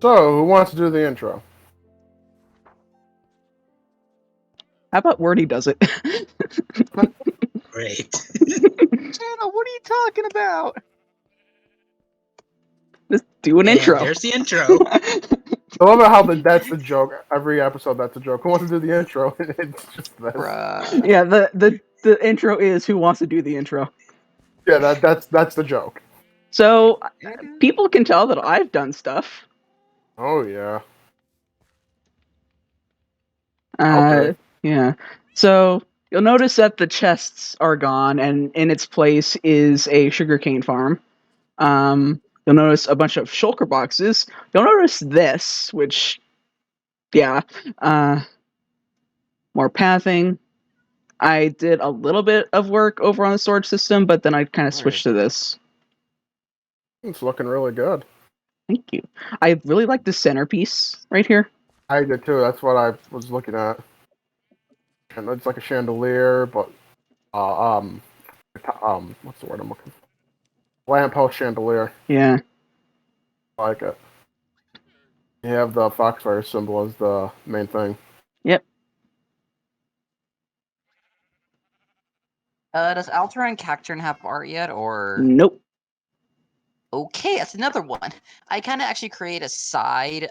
So, who wants to do the intro? How about Wordy does it? Great. Channel, what are you talking about? Just do an And intro. there's the intro. I love how that's the joke. Every episode, that's a joke. Who wants to do the intro? It's just this. Bruh. Yeah, the intro is who wants to do the intro. Yeah, that's the joke. So people can tell that I've done stuff. Oh yeah. Okay. Okay. Yeah. So you'll notice that the chests are gone, and in its place is a sugarcane farm. You'll notice a bunch of shulker boxes. You'll notice this, which, yeah, more pathing. I did a little bit of work over on the storage system, but then I kind of switched to this. It's looking really good. Thank you. I really like the centerpiece right here. I did too. That's what I was looking at. And it's like a chandelier, but what's the word I'm looking for? Lamppost chandelier. Yeah. I like it. You have the Foxfire symbol as the main thing. Yep. Does Altair and Cacturn have art yet, or...? Nope. Okay, that's another one. I kind of actually create a side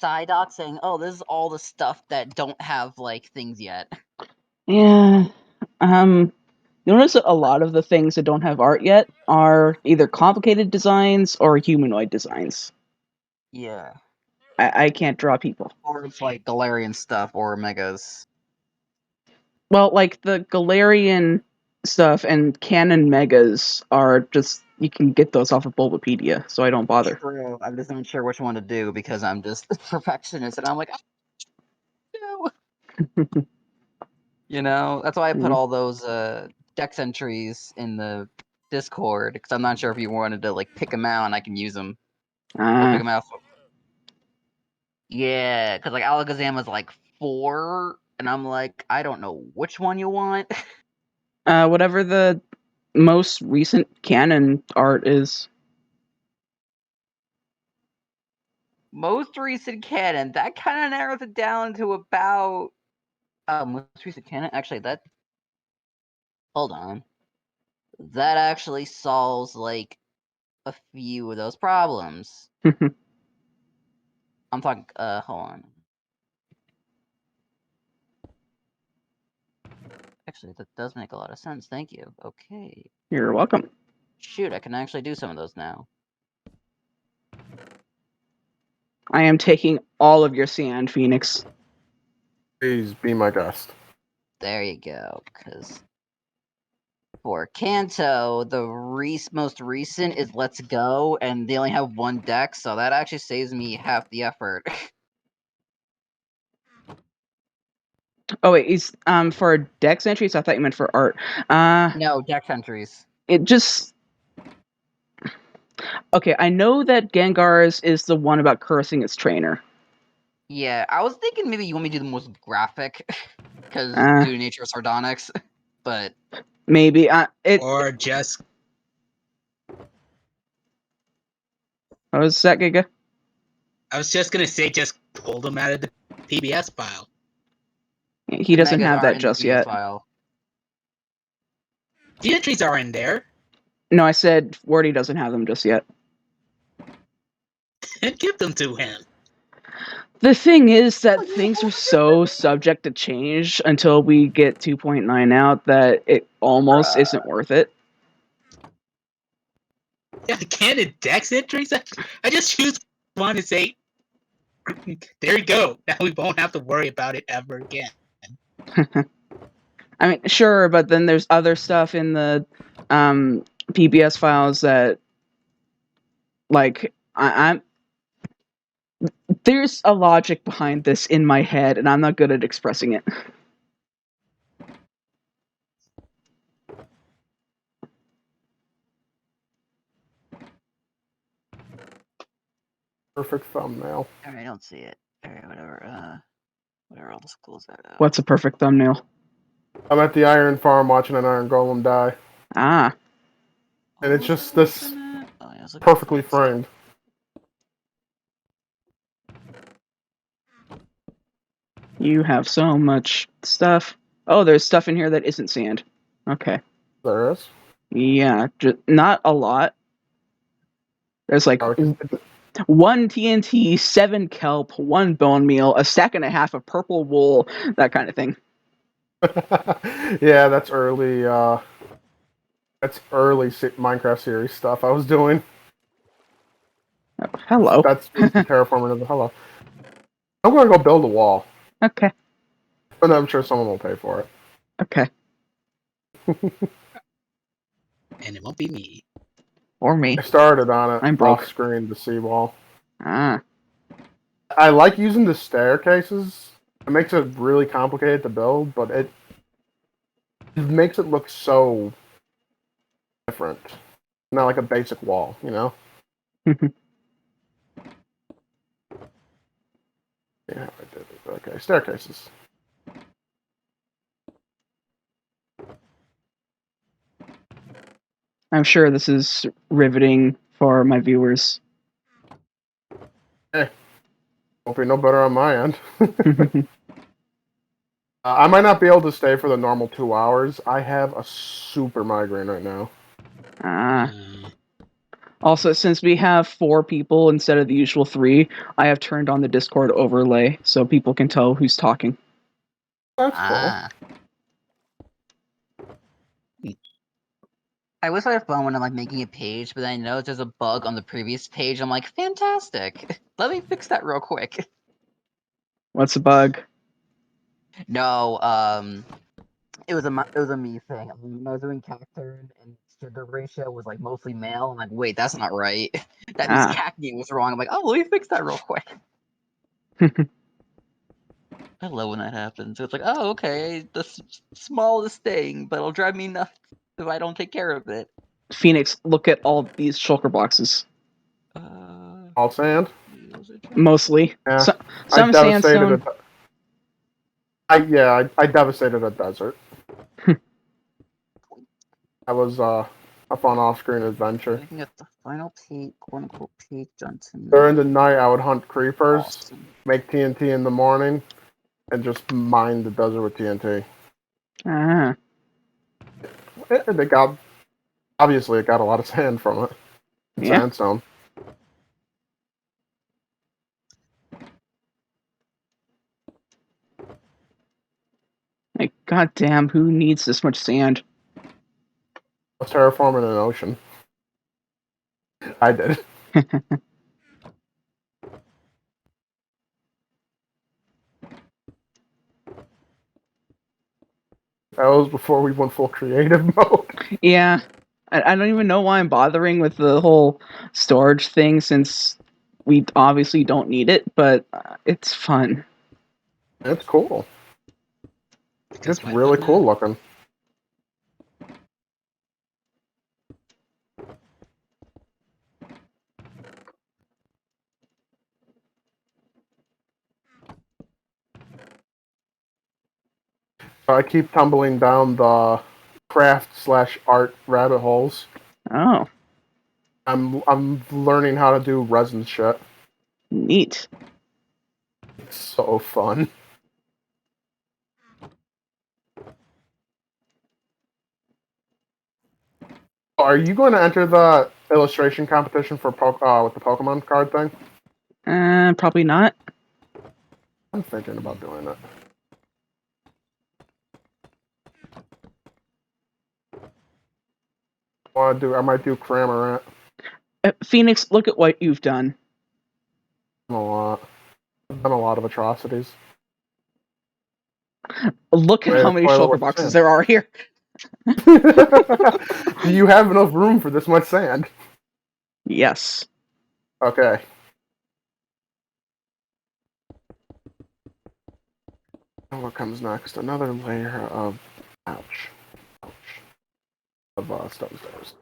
doc saying, oh, this is all the stuff that don't have, like, things yet. Yeah. Notice that a lot of the things that don't have art yet are either complicated designs or humanoid designs. Yeah. I can't draw people. Or it's, like, Galarian stuff, or Megas. Well, like the Galarian stuff and canon megas are just, you can get those off of Bulbapedia, so I don't bother. True. I'm just not sure which one to do because I'm just a perfectionist, and I'm like, no. You know, that's why I put all those dex entries in the Discord, because I'm not sure if you wanted to like pick them out and I can use them. Or pick them out. Yeah, because like Alakazam is like 4, and I'm like, I don't know which one you want. Whatever the most recent canon art is. Most recent canon, that kind of narrows it down to about most recent canon. Actually, that hold on, that actually solves like a few of those problems. I'm talking. Hold on. Actually, that does make a lot of sense. Thank you. Okay. You're welcome. Shoot, I can actually do some of those now. I am taking all of your sand, Phoenix. Please be my guest. There you go. Because for Kanto, the most recent is Let's Go, and they only have one deck, so that actually saves me half the effort. Oh wait, he's for dex entries. I thought you meant for art. No, deck entries. It just okay. I know that Gengar's is the one about cursing its trainer. Yeah, I was thinking maybe you want me to do the most graphic, because due to nature of sardonyx, but maybe or just. What was that, Giga? I was just gonna say, just pull them out of the PBS file. He doesn't have that just yet. File. The entries are in there. No, I said Wordy doesn't have them just yet. And give them to him. The thing is that things are so subject to change until we get 2.9 out that it almost isn't worth it. Yeah, canon dex entries? I just choose one and say, there you go. Now we won't have to worry about it ever again. I mean, sure, but then there's other stuff in the PBS files that, like, I'm there's a logic behind this in my head, and I'm not good at expressing it. Perfect thumbnail. Alright, I don't see it. Alright, whatever. Whatever, I'll just close that out. What's a perfect thumbnail? I'm at the Iron Farm watching an Iron Golem die. Ah. And it's just this perfectly framed. You have so much stuff. Oh, there's stuff in here that isn't sand. Okay. There is. Yeah, not a lot. There's like Oh, 1 TNT, 7 kelp, 1 bone meal, a stack and a half of purple wool, that kind of thing. yeah, that's early. That's early Minecraft series stuff I was doing. Oh, hello. That's terraforming of the hello. I'm gonna go build a wall, Okay. and I'm sure someone will pay for it. Okay. And it won't be me. Or me. I started on it I'm broke. off screen, the seawall. Ah. I like using the staircases. It makes it really complicated to build, but it makes it look so different. Not like a basic wall, you know? Yeah, I did it. Okay, staircases. I'm sure this is riveting for my viewers. Hey, won't be no better on my end. I might not be able to stay for the normal 2 hours. I have a super migraine right now. Ah. Also, since we have 4 people instead of the usual 3, I have turned on the Discord overlay so people can tell who's talking. That's Ah. I wish I had fun when I'm like making a page, but I know there's a bug on the previous page. I'm like, fantastic. Let me fix that real quick. What's the bug? No, it was a me thing. When I was doing character and sugar ratio was like mostly male. I'm like, wait, that's not right. That means Ah. cacne was wrong. I'm like, oh, let me fix that real quick. I love when that happens. It's like, oh, okay, the smallest thing, but it'll drive me nuts if I don't take care of it. Phoenix, look at all these shulker boxes. All sand? Mostly. Yeah. Some I devastated sandstone. I devastated a desert. That was a fun off-screen adventure. Looking at the final peak, quote-unquote peak, done to me. During the night, I would hunt creepers, Awesome. make TNT in the morning, and just mine the desert with TNT. Ah. It got obviously it got a lot of sand from it. Yeah. Sandstone. Like, goddamn, who needs this much sand? I was terraforming an ocean. I did. That was before we went full creative mode. Yeah. I don't even know why I'm bothering with the whole storage thing since we obviously don't need it, but it's fun. It's cool. Because It's why really not? cool looking. I keep tumbling down the craft/art rabbit holes. Oh, I'm learning how to do resin shit. neat. It's so fun. Are you going to enter the illustration competition for with the Pokemon card thing? Probably not. I'm thinking about doing it. I might do Cramorant. Phoenix, look at what you've done. A lot. I've done a lot of atrocities. Look at Wait, how the many toilet shulker with boxes sand. there are here. Do you have enough room for this much sand? Yes. Okay. And what comes next? Another layer of ouch. Of stone stairs.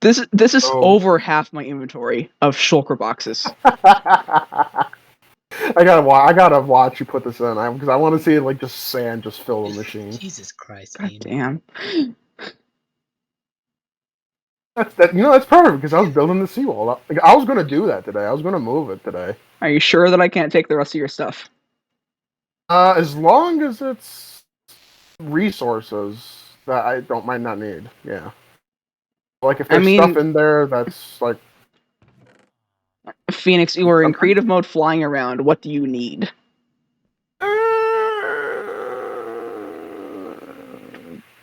This is Oh. over half my inventory of shulker boxes. I gotta watch you put this in because I want to see like just sand just fill the machine. Jesus Christ, God Amy. damn. That's perfect because I was building the seawall. Like, I was gonna do that today. I was gonna move it today. Are you sure that I can't take the rest of your stuff? As long as it's resources that might not need. Yeah. Like if I there's mean- stuff in there that's like Phoenix, you were in Okay. creative mode flying around. What do you need?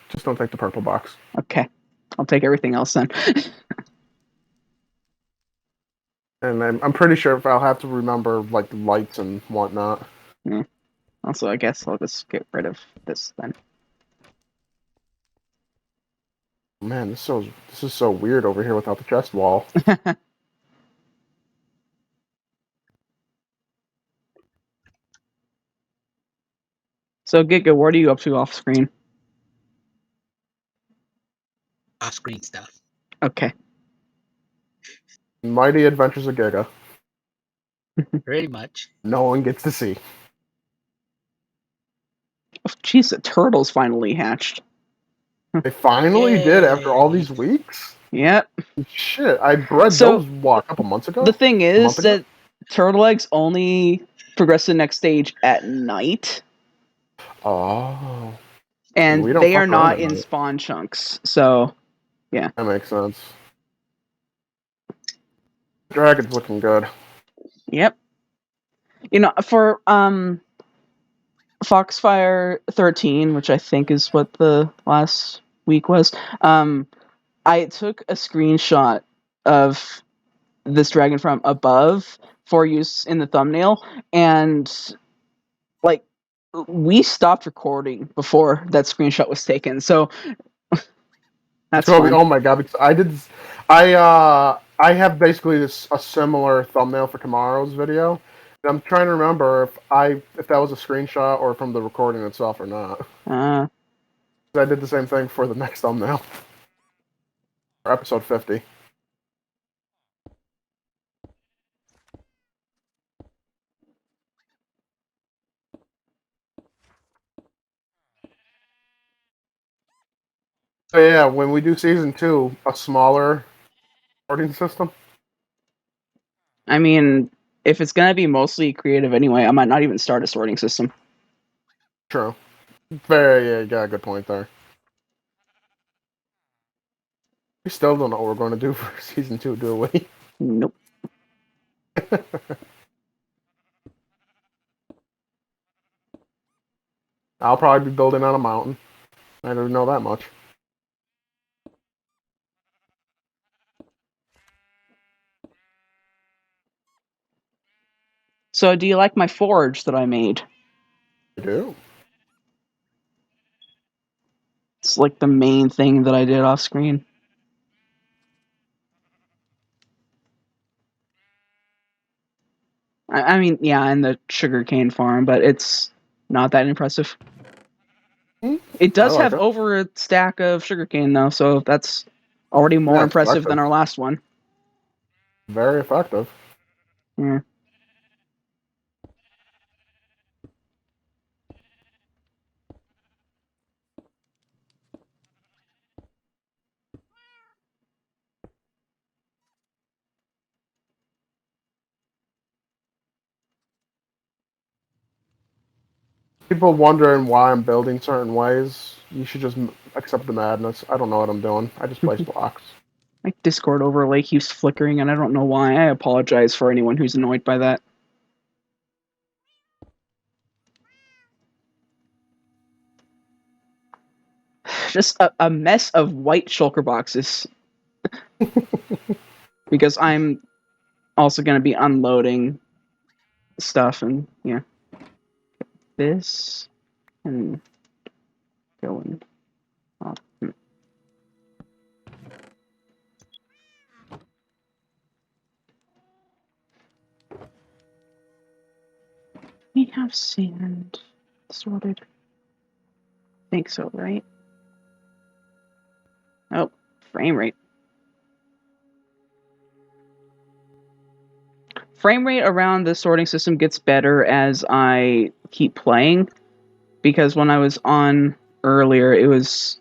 just don't take the purple box. Okay. I'll take everything else then. And I'm pretty sure if I'll have to remember like lights and whatnot. Also, I guess I'll just get rid of this then. Man, this is so weird over here without the chest wall. So, Giga, what are you up to off screen? Off-screen stuff. Okay. Mighty Adventures of Giga. Pretty much. No one gets to see. Oh, jeez, the turtle's finally hatched. They finally did after all Yay. these weeks. Yep. Shit, I bred So, those a couple months ago. The thing is month ago? that turtle eggs only progress to the next stage at night, Oh, and We don't they fuck are around not at in night. spawn chunks. So, that makes sense. Dragon's looking good. yep. For Foxfire 13, which I think is what the last week was, I took a screenshot of this dragon from above for use in the thumbnail, and like we stopped recording before that screenshot was taken, so that's fun. Oh my god! Because I have basically a similar thumbnail for tomorrow's video. And I'm trying to remember if that was a screenshot or from the recording itself or not. Uh, I did the same thing for the next thumbnail for episode 50. So yeah, when we do season 2, a smaller recording system. I mean, if it's gonna be mostly creative anyway, I might not even start a sorting system. True. You got a good point there. We still don't know what we're going to do for season 2, do we? Nope. I'll probably be building on a mountain. I don't know that much. So, do you like my forge that I made? I do. It's like the main thing that I did off screen. I mean, yeah, and the sugarcane farm, but it's not that impressive. It does I like have it. over a stack of sugarcane, though, so that's already more Yeah, it's impressive than effective. our last one. Very effective. Yeah. People wondering why I'm building certain ways. You should just accept the madness. I don't know what I'm doing. I just place blocks. My Discord overlay keeps flickering, and I don't know why. I apologize for anyone who's annoyed by that. Just a mess of white shulker boxes. Because I'm also going to be unloading stuff, and yeah. This, and going off. We have sand sorted. Think so, right? Oh, frame rate. frame rate around the sorting system gets better as I keep playing, because when I was on earlier, it was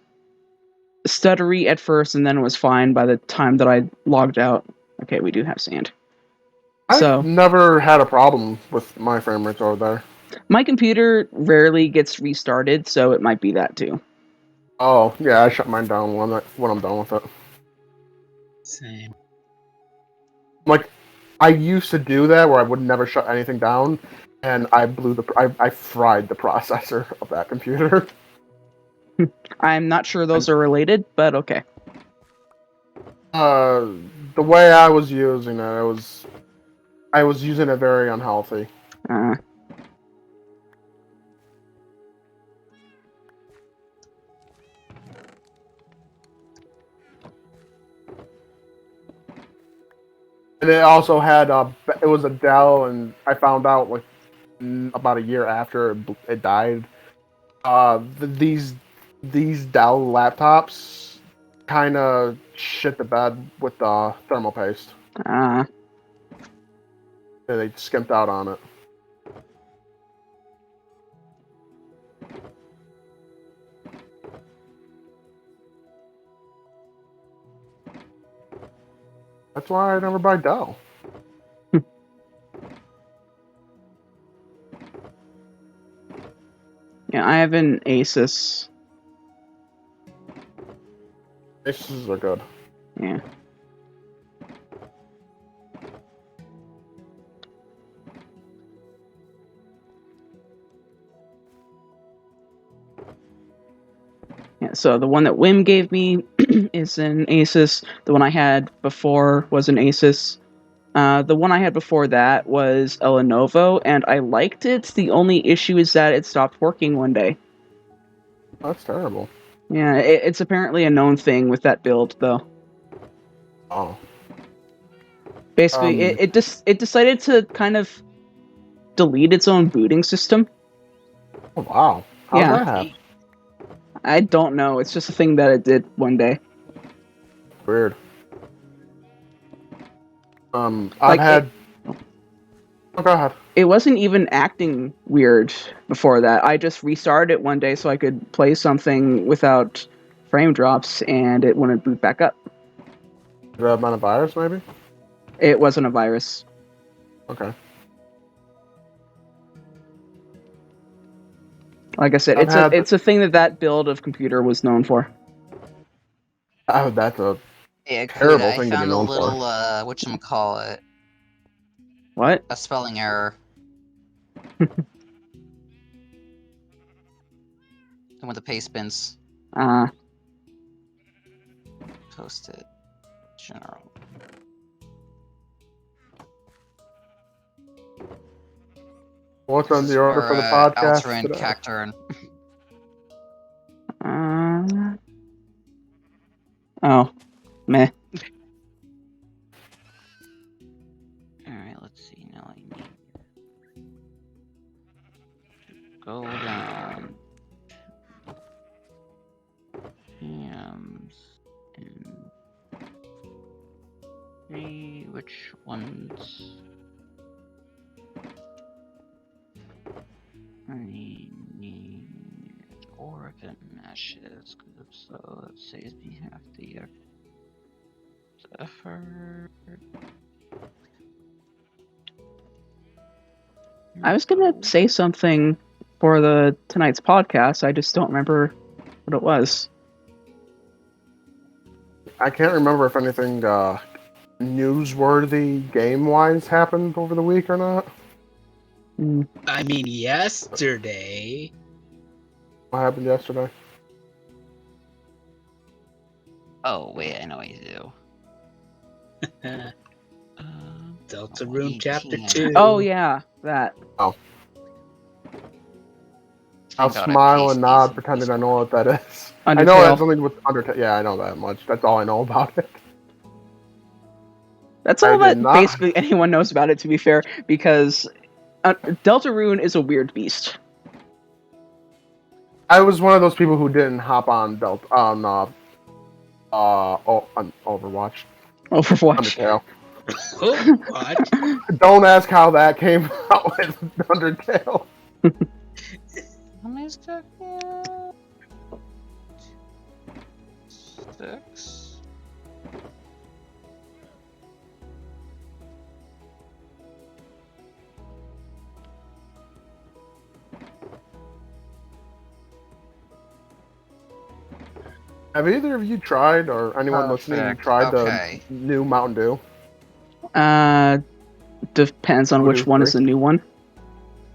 stuttery at first, and then it was fine by the time that I logged out. Okay, we do have sand. I've never had a problem with my frame rates over there. My computer rarely gets restarted, so it might be that too. Oh, yeah, I shut mine down when I'm done with it. Same. Like, I used to do that where I would never shut anything down, and I fried the processor of that computer. I'm not sure those are related, but okay. The way I was using it, I was using it very unhealthy. And it also had it was a Dell, and I found out like about a year after it died. These Dell laptops kind of shit the bed with the thermal paste. Uh, They skimped out on it. That's why I never buy Dell. yeah, I have an Asus. Asus are good. Yeah. Yeah, so the one that Wim gave me is an Asus. The one I had before was an Asus. The one I had before that was a Lenovo, and I liked it. The only issue is that it stopped working one day. That's terrible. Yeah, it's apparently a known thing with that build, though. Oh. Basically, it decided to kind of delete its own booting system. Oh, wow. How'd Yeah. that happen? I don't know. It's just a thing that it did one day. Weird. I've Like, had. Oh, go ahead. It wasn't even acting weird before that. I just restarted it one day so I could play something without frame drops, and it wouldn't boot back up. Did it have been a virus, maybe? It wasn't a virus. Okay. Like I said, it's a thing that build of computer was known for. Oh, that's a Yeah, terrible I thing to be found a known little, for. whatchamacallit, What? a spelling error. With the paste bins. Post it. General. What's on the order for the podcast Altarin, today? Cacturn. Oh, meh. Alright, let's see. Now I need to go down. Hams and see which ones I need. Oregon ashes, so it says we have the effort. I was gonna say something for tonight's podcast. I just don't remember what it was. I can't remember if anything newsworthy game-wise happened over the week or not. I mean, yesterday. What happened yesterday? Oh wait, I know what you do. Delta Room 18. Chapter 2. Oh yeah, that. Oh. I'll Thank God I smile pasted and nod, these in pretending I Discord. know what that is. I Undertale. know that's something with Undertale. Yeah, I know that much. That's all I know about it. That's all I that did not- basically anyone knows about it, to be fair, because Deltarune is a weird beast. I was one of those people who didn't hop on Overwatch. Overwatch. Undertale. Oh, what? Don't ask how that came out with Undertale. How many is that? 6. Have either of you tried, or anyone listening, Perfect. tried Okay. the new Mountain Dew? Depends on which Voodoo one is 3? the new one.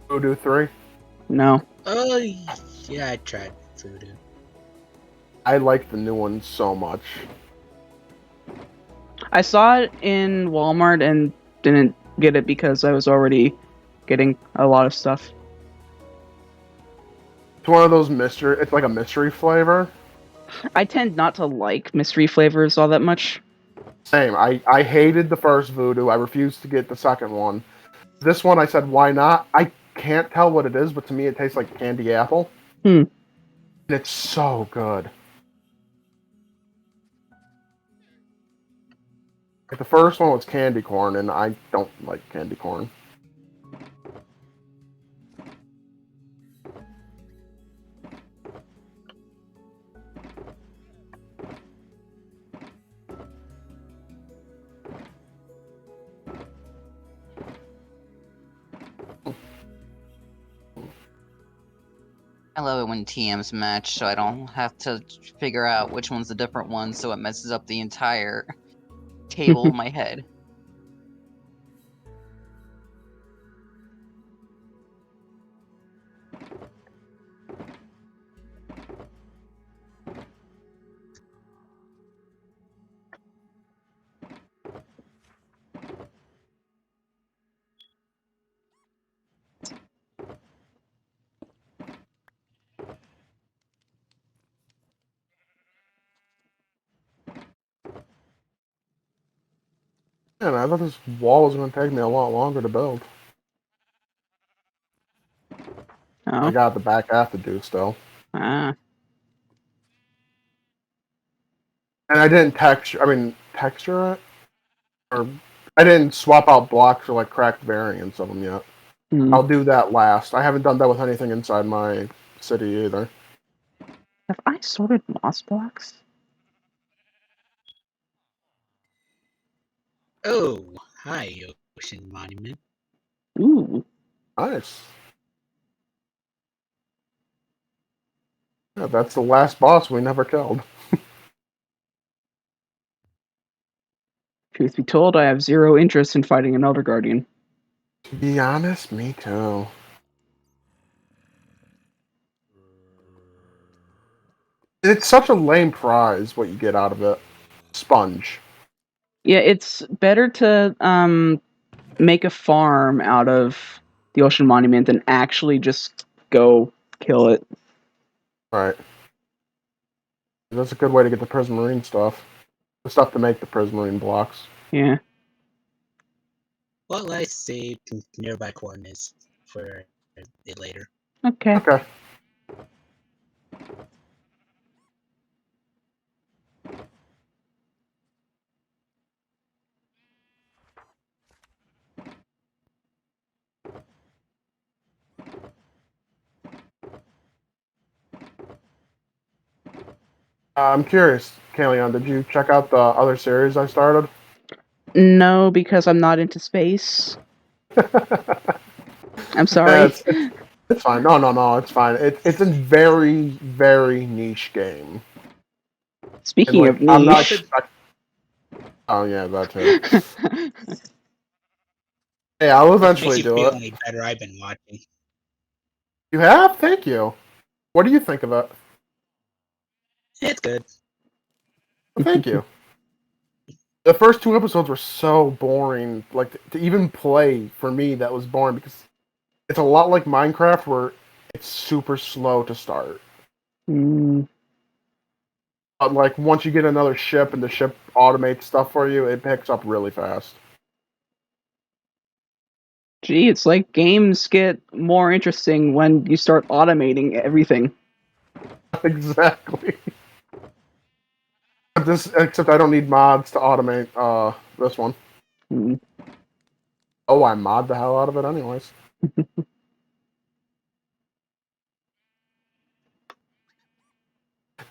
Voodoo 3? No. Oh, yeah, I tried Voodoo. I like the new one so much. I saw it in Walmart and didn't get it because I was already getting a lot of stuff. It's one of those mystery. It's like a mystery flavor. I tend not to like mystery flavors all that much. Same. I hated the first Voodoo. I refused to get the second one. This one, I said, why not? I can't tell what it is, but to me, it tastes like candy apple. Hmm. And it's so good. Like the first one was candy corn, and I don't like candy corn. I love it when TMs match, so I don't have to figure out which one's the different one, so it messes up the entire table in my head. Man, I thought this wall was going to take me a lot longer to build. I Oh. got the back half to do still. Ah. And I didn't texture it? Or I didn't swap out blocks or like cracked variants of them yet. Hmm. I'll do that last. I haven't done that with anything inside my city either. Have I sorted moss blocks? Oh, hi, Ocean Monument. Ooh. Nice. Yeah, that's the last boss we never killed. Truth be told, I have zero interest in fighting an Elder Guardian. To be honest, me too. It's such a lame prize what you get out of it. Sponge. Yeah, it's better to make a farm out of the Ocean Monument than actually just go kill it. Right. That's a good way to get the Prismarine stuff. The stuff to make the Prismarine blocks. Yeah. Well, I saved nearby coordinates for it later. Okay. Okay. I'm curious, Kalion, did you check out the other series I started? No, because I'm not into space. I'm sorry. Yeah, it's fine. No, it's fine. It's a very, very niche game. And Speaking of like, I'm not. niche, Oh yeah, that too. Hey, I'll eventually Makes you do feel it. any better. I've been watching. You have? Thank you. What do you think of it? It's good. Well, thank you. The first 2 episodes were so boring. Like to even play for me, that was boring because it's a lot like Minecraft, where it's super slow to start. Mm, But like once you get another ship and the ship automates stuff for you, it picks up really fast. gee, it's like games get more interesting when you start automating everything. Exactly. Except I don't need mods to automate this one. Mm. Oh, I mod the hell out of it anyways.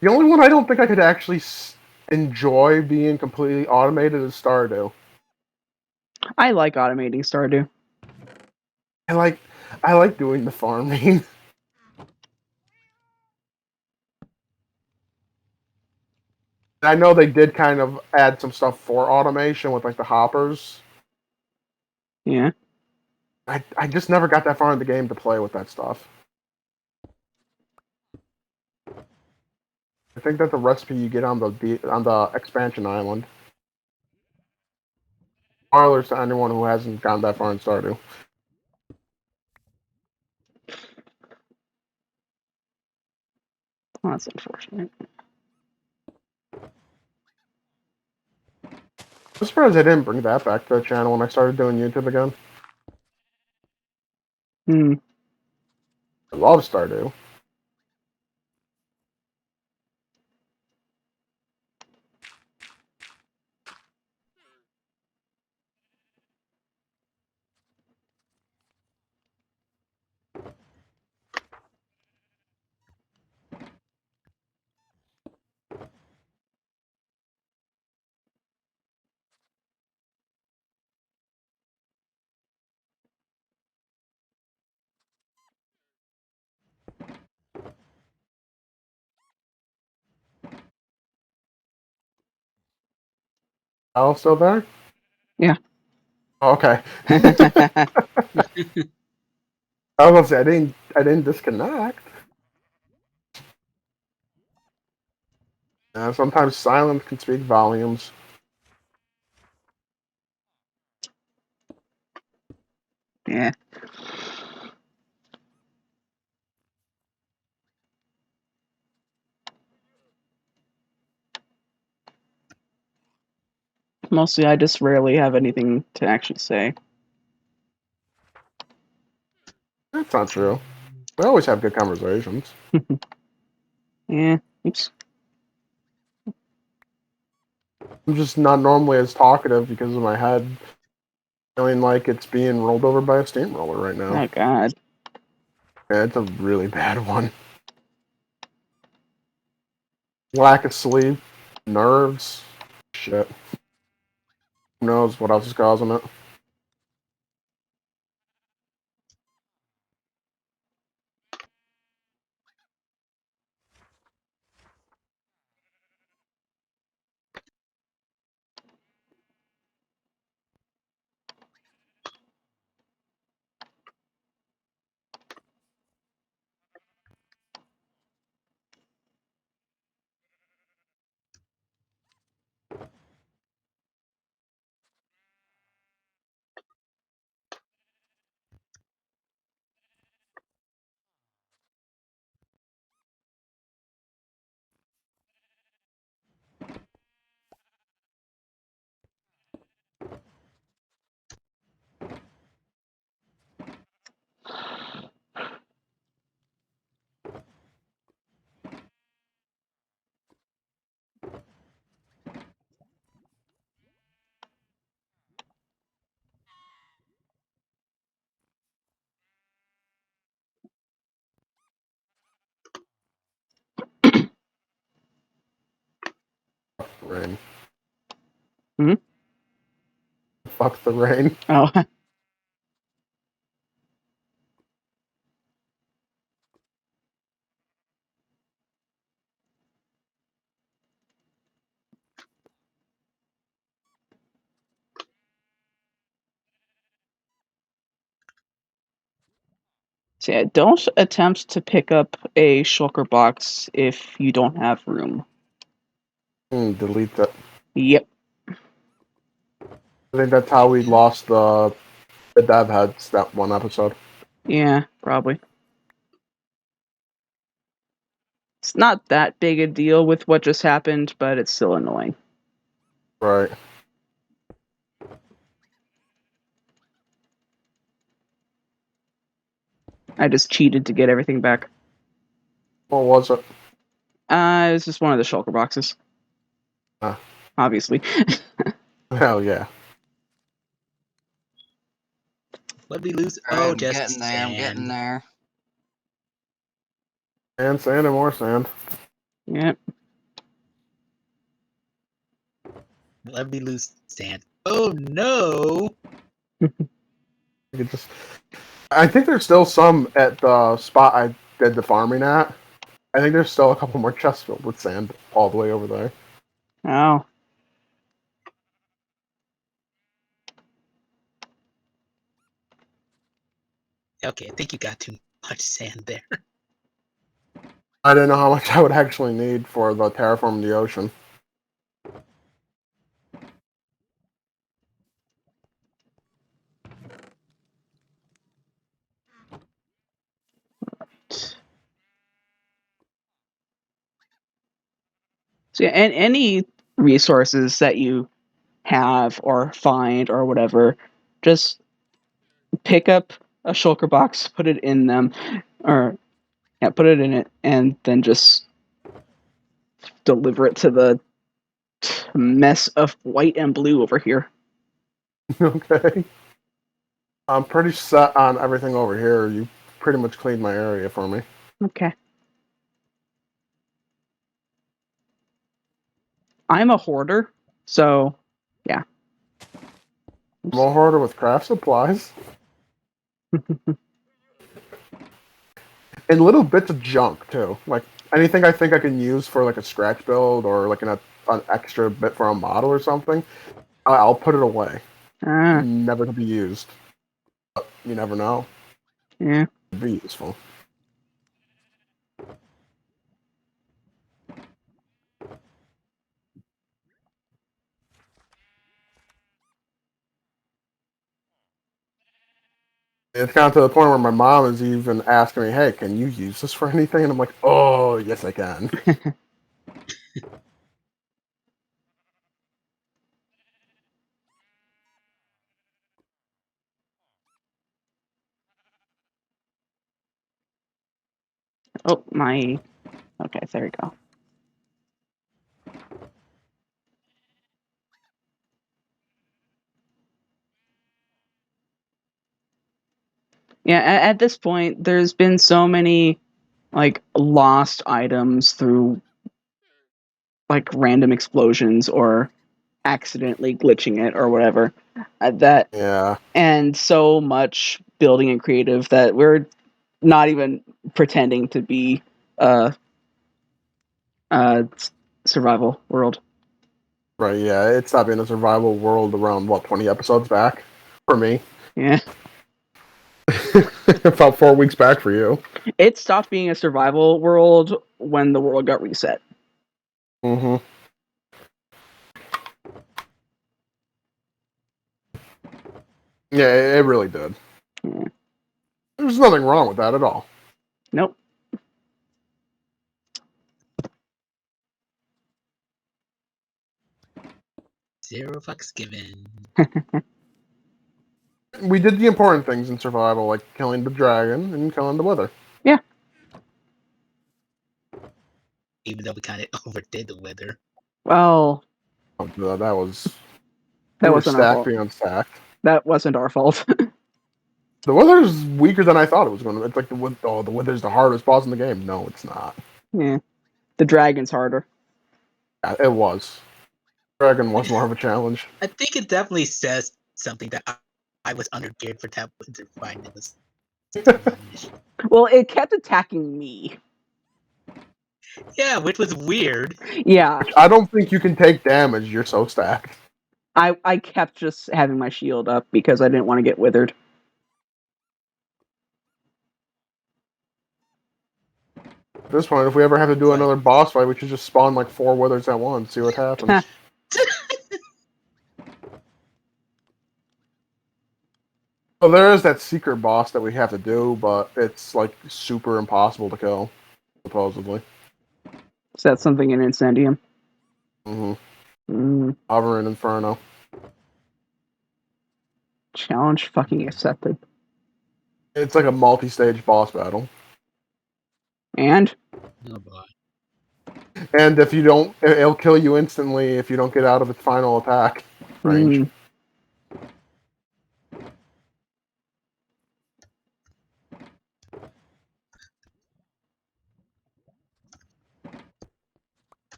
The only one I don't think I could actually enjoy being completely automated is Stardew. I like automating Stardew. I like doing the farming. I know they did kind of add some stuff for automation with like the hoppers. Yeah. I just never got that far in the game to play with that stuff. I think that's a recipe you get on the expansion island. Spoilers to anyone who hasn't gone that far in Stardew. Oh, that's unfortunate. I'm surprised they didn't bring that back to the channel when I started doing YouTube again. Hmm. I love Stardew. Al still there? Yeah. Oh, okay. I was gonna say I didn't disconnect. Sometimes silence can speak volumes. Yeah. Mostly, I just rarely have anything to actually say. That's not true. We always have good conversations. Yeah. Oops. I'm just not normally as talkative because of my head feeling like it's being rolled over by a steamroller right now. Oh God. Yeah, it's a really bad one. Lack of sleep, nerves, shit. Who knows what else is causing it? Rain. Hmm? Fuck the rain. Oh. So yeah, don't attempt to pick up a shulker box if you don't have room. Delete that. Yep. I think that's how we lost the dev heads that one episode. Yeah, probably. It's not that big a deal with what just happened, but it's still annoying. Right. I just cheated to get everything back. What was it? It was just one of the shulker boxes. Ah. Obviously. Hell yeah. What did we lose? Alright, Oh, I'm just getting there. I'm getting sand. there. And sand and more sand. Yeah. What did we lose? Sand. Oh no! I think there's still some at the spot I did the farming at. I think there's still a couple more chests filled with sand all the way over there. Oh. Okay, I think you got too much sand there. I didn't know how much I would actually need for the terraforming the ocean. So yeah, and any resources that you have or find or whatever, just pick up a shulker box, put it in them, or yeah, put it in it, and then just deliver it to the mess of white and blue over here. Okay. I'm pretty set on everything over here. You pretty much cleaned my area for me. Okay. I'm a hoarder, so yeah. I'm a hoarder with craft supplies. And little bits of junk, too. Like, anything I think I can use for, like, a scratch build or, like, an extra bit for a model or something, I'll put it away. Ah, Never to be used. But you never know. yeah. It'd be useful. It's gotten to the point where my mom is even asking me, hey, can you use this for anything? And I'm like, oh, yes, I can. Oh, my. Okay, there we go. Yeah, at this point, there's been so many like lost items through like random explosions or accidentally glitching it or whatever that Yeah. and so much building and creative that we're not even pretending to be a survival world. Right, yeah. It stopped being a survival world around, what, 20 episodes back? For me. Yeah, About 4 weeks back for you. it stopped being a survival world when the world got reset. Mm-hmm. Yeah, it really did. Yeah. There's nothing wrong with that at all. Nope. Zero fucks given. We did the important things in survival, like killing the dragon and killing the wither. Yeah. Even though we kind of overdid the weather. Well, Oh, that was... that we were wasn't our stacked fault. beyond stacked. That wasn't our fault. The wither's weaker than I thought it was going to. It's like the wither's the hardest boss in the game. No, it's not. Yeah, the dragon's harder. Yeah, it was. Dragon was more of a challenge. I think it definitely says something that I was undergeared for that winter fight. It was Well, it kept attacking me. yeah, which was weird. Yeah, I don't think you can take damage. You're so stacked. I kept just having my shield up because I didn't want to get withered. At this point, if we ever have to do another boss fight, we should just spawn like 4 withers at once, see what happens. Well, there is that secret boss that we have to do, but it's like super impossible to kill, supposedly. Is that something in Incendium? Mm-hmm. Hovering Inferno. Challenge fucking accepted. It's like a multi-stage boss battle. And? Oh boy. And if you don't, it'll kill you instantly if you don't get out of its final attack range.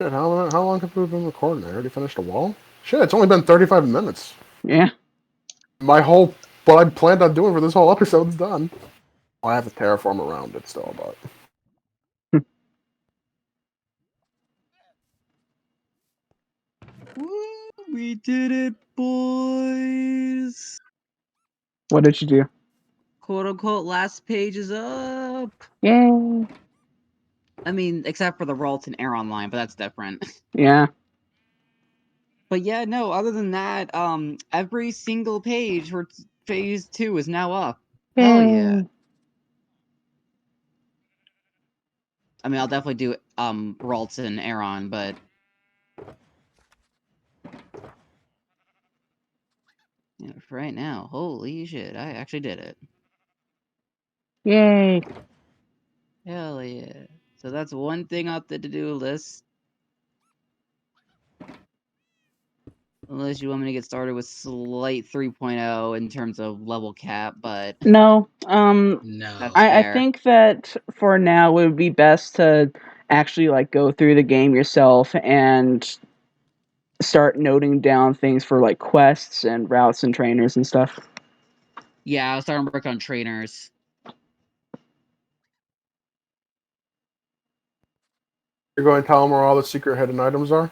Shit, how long have we been recording? I already finished a wall? Shit, it's only been 35 minutes. Yeah. What I planned on doing for this whole episode's done. Well, I have a terraform around it still, but... Woo, we did it, boys. What did you do? Quote unquote, last page is up. Yay. I mean, except for the Ralton Air Online, but that's different. Yeah. But yeah, no, other than that, every single page for phase 2 is now up. Hell yeah. Yay. I mean, I'll definitely do Ralton Aeron, but yeah, for right now, holy shit, I actually did it. Yay. Hell yeah. So that's one thing off the to-do list. Unless you want me to get started with Slight 3.0 in terms of level cap, but No. No. That's I fair. think that for now it would be best to actually like go through the game yourself and start noting down things for like quests and routes and trainers and stuff. Yeah, I was starting to work on trainers. You're going to tell them where all the secret hidden items are?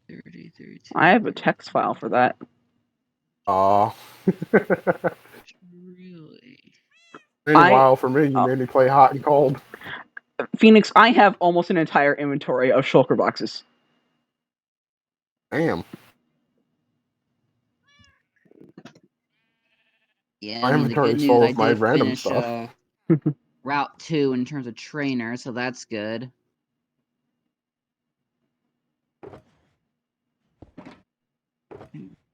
30, 32. I have a text file for that. Aw. Really? Meanwhile, for me, you made me play hot and cold. Phoenix, I have almost an entire inventory of shulker boxes. Damn. Yeah, My I mean, the good inventory's news, full I of my did random finish stuff. Route 2 in terms of trainer, so that's good.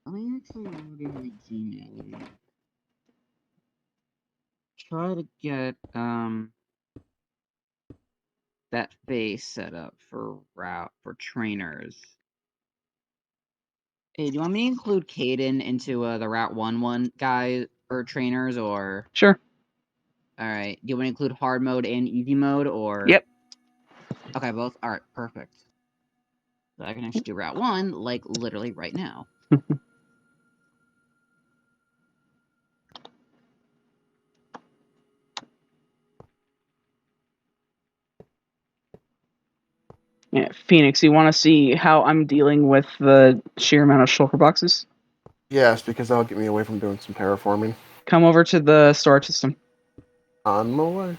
Let me actually log into my Gmail. Try to get that phase set up for trainers. Hey, do you want me to include Caden into the Route 1 guy or trainers, or Sure. alright. Do you want to include hard mode and easy mode, or Yep. Okay, both. Alright, perfect. So I can actually do Route 1 like literally right now. Yeah, Phoenix, you want to see how I'm dealing with the sheer amount of shulker boxes? Yes, because that'll get me away from doing some terraforming. Come over to the storage system. On my way.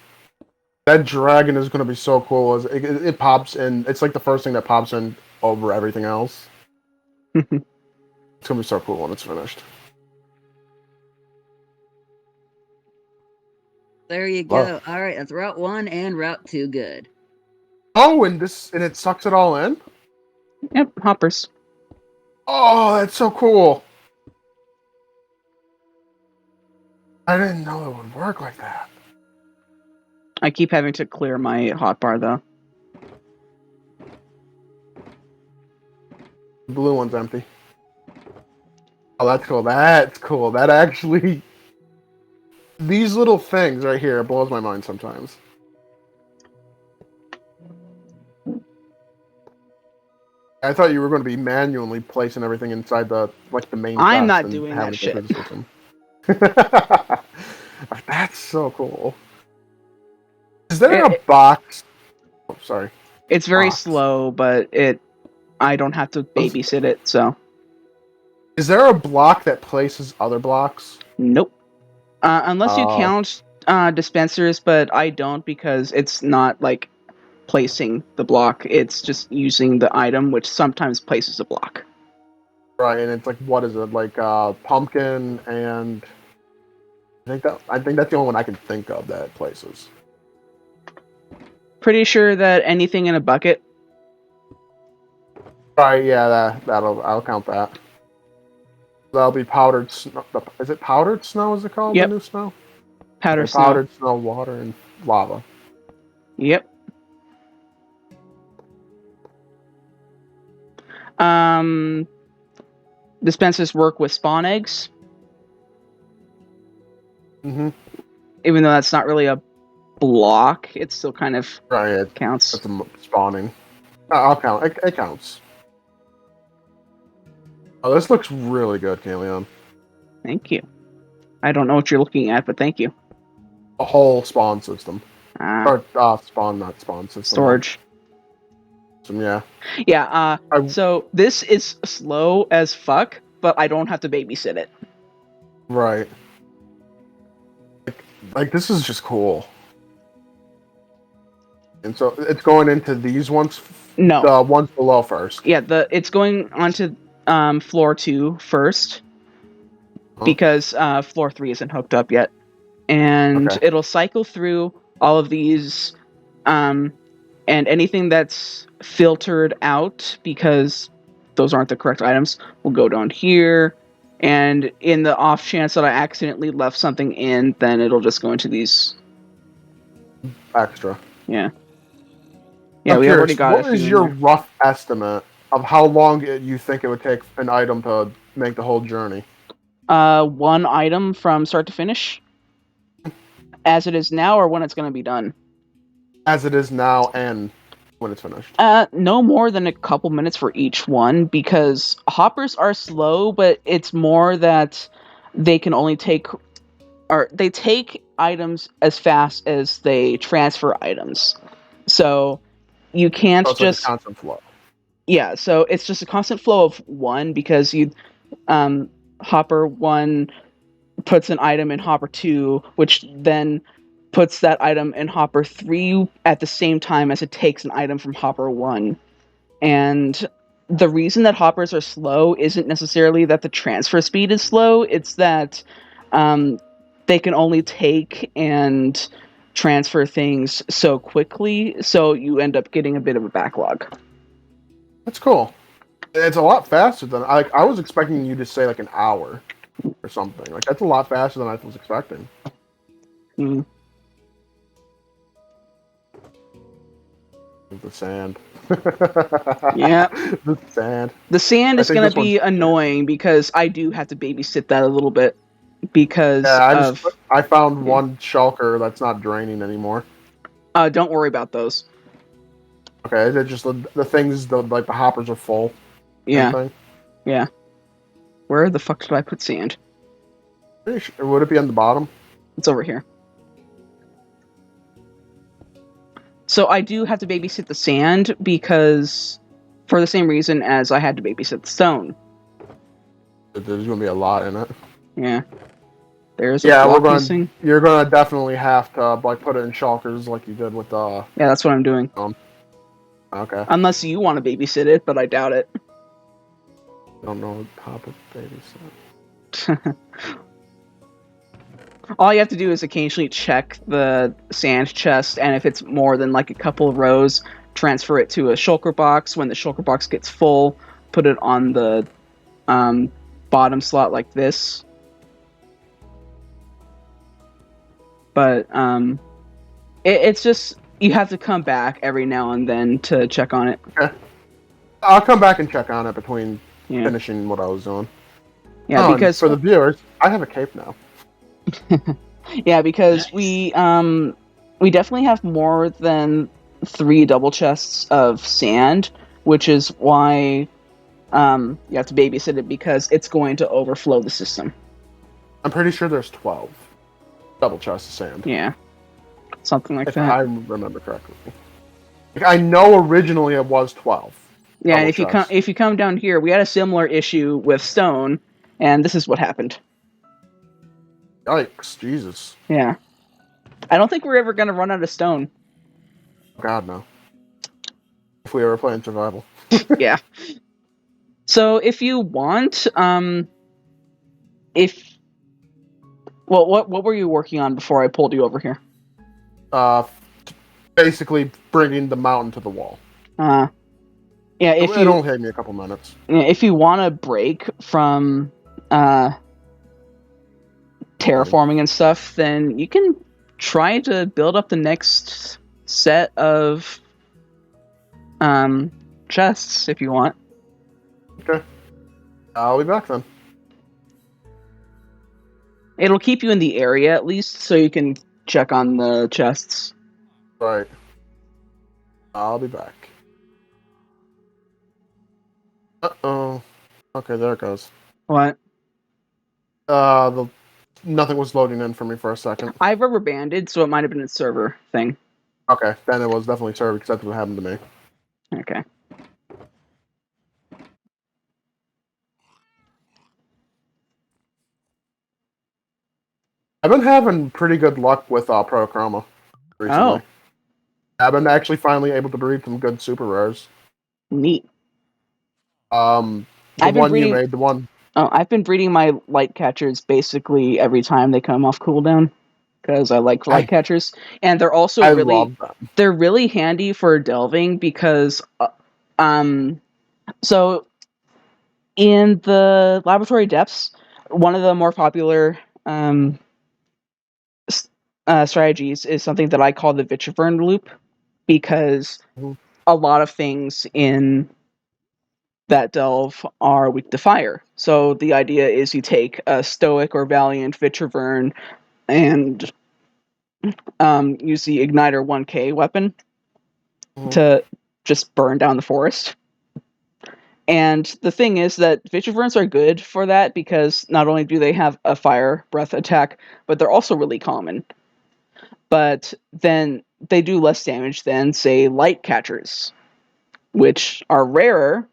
That dragon is going to be so cool. It pops in. It's like the first thing that pops in over everything else. It's going to be so cool when it's finished. There you go. Alright, that's Route 1 and Route 2 good. Oh, and it sucks it all in? Yep, hoppers. Oh, that's so cool. I didn't know it would work like that. I keep having to clear my hotbar though. The blue one's empty. Oh, that's cool. That's cool. That actually... These little things right here, it blows my mind sometimes. I thought you were going to be manually placing everything inside the main chest. I'm not and doing having that to go shit. through the system. That's so cool. Is there a box? Oh, sorry. It's very Box. slow, but I don't have to babysit it, so. Is there a block that places other blocks? Nope. Unless you count dispensers, but I don't because it's not like placing the block. It's just using the item, which sometimes places a block. Right, and it's like, what is it? Like pumpkin and I think that's the only one I can think of that places. Pretty sure that anything in a bucket. Right, yeah, I'll count that. That'll be powdered snow. Is it powdered snow? Is it called Yep. the new snow? Powder Okay, snow. powdered snow, water, and lava. Yep. Dispensers work with spawn eggs. Mm-hmm. Even though that's not really a block, it still kind of Right, counts. that's spawning. I'll count. It counts. Oh, this looks really good, Kalion. Thank you. I don't know what you're looking at, but thank you. A whole spawn system. Ah, Or spawn, not spawn system. storage. Yeah. Yeah, so this is slow as fuck, but I don't have to babysit it. Right. Like this is just cool. And so it's going into these ones. No. The ones below first. Yeah, it's going onto floor 2 first. Huh? Because floor 3 isn't hooked up yet. And Okay. it'll cycle through all of these, and anything that's filtered out, because those aren't the correct items, will go down here. And in the off chance that I accidentally left something in, then it'll just go into these. Extra. Yeah. Yeah, I'm we curious, already got what a few is in your there. rough estimate of how long you think it would take an item to make the whole journey? 1 item from start to finish? As it is now, or when it's going to be done? As it is now and when it's finished. No more than a couple minutes for each one, because hoppers are slow, but it's more that they can only take, or they take items as fast as they transfer items. So you can't So it's just like a constant flow. Yeah, so it's just a constant flow of 1, because hopper 1 puts an item in hopper 2, which then puts that item in hopper 3 at the same time as it takes an item from hopper 1. And the reason that hoppers are slow isn't necessarily that the transfer speed is slow, it's that they can only take and transfer things so quickly, so you end up getting a bit of a backlog. That's cool. It's a lot faster than I was expecting you to say like an hour or something. Like that's a lot faster than I was expecting. Mm. The sand. Yeah. The sand. The sand I is think going this to be one's- annoying, because I do have to babysit that a little bit, because Yeah, of... I found one shulker that's not draining anymore. Don't worry about those. Okay, is it just the things like the hoppers are full? Yeah. Thing? Yeah. Where the fuck did I put sand? Would it be on the bottom? It's over here. So I do have to babysit the sand, because for the same reason as I had to babysit the stone. There's going to be a lot in it. Yeah. There's a Yeah, block missing. You're going to definitely have to like put it in shulkers like you did with the. Yeah, that's what I'm doing. Okay. Unless you want to babysit it, but I doubt it. Don't know how to babysit. All you have to do is occasionally check the sand chest, and if it's more than like a couple of rows, transfer it to a shulker box. When the shulker box gets full, put it on the bottom slot like this. But it's just, you have to come back every now and then to check on it. Okay. I'll come back and check on it between Yeah. finishing what I was doing. Yeah, and because for the viewers, I have a cape now. yeah, because Nice. we definitely have more than 3 double chests of sand, which is why you have to babysit it, because it's going to overflow the system. I'm pretty sure there's 12 double chests of sand. Yeah, something like If that. I remember correctly. Like, I know originally it was 12. Yeah, and double if you come down here, we had a similar issue with stone, and this is what happened. Yikes, Jesus. Yeah, I don't think we're ever gonna run out of stone. God, no. If we ever play in survival. Yeah. So if you want, what were you working on before I pulled you over here? Basically bringing the mountain to the wall. Yeah, if It only take me a couple minutes. if you want to break from terraforming and stuff, then you can try to build up the next set of chests if you want. Okay. I'll be back then. It'll keep you in the area at least, so you can check on the chests. Right. I'll be back. Uh-oh. Okay, there it goes. What? Nothing was loading in for me for a second. I've rubber banded, so it might have been a server thing. Okay, then it was definitely server because that's what happened to me. Okay. I've been having pretty good luck with Prochroma recently. Oh. I've been actually finally able to breed some good super rares. Neat. The I've been one breeding- you made, the one. Oh, I've been breeding my light catchers basically every time they come off cooldown because I like light catchers, and they're also I really love them. they're really handy for delving because so in the laboratory depths, one of the more popular strategies is something that I call the Vitravern loop because a lot of things in that delve are weak to fire. So the idea is you take a Stoic or Valiant Vitravern and use the Igniter 1K weapon to just burn down the forest. And the thing is that Vitraverns are good for that because not only do they have a fire breath attack, but they're also really common. But then they do less damage than, say, light catchers, which are rarer,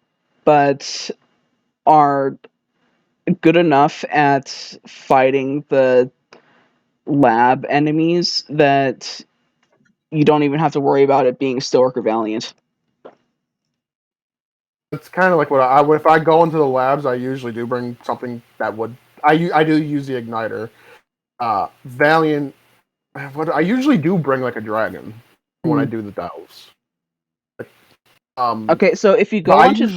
but are good enough at fighting the lab enemies that you don't even have to worry about it being Stoic or Valiant. It's kind of like what if I go into the labs, I usually do bring something that would. I do use the igniter. Valiant. I usually do bring like a dragon when I do the delves. Okay, so if you go onto,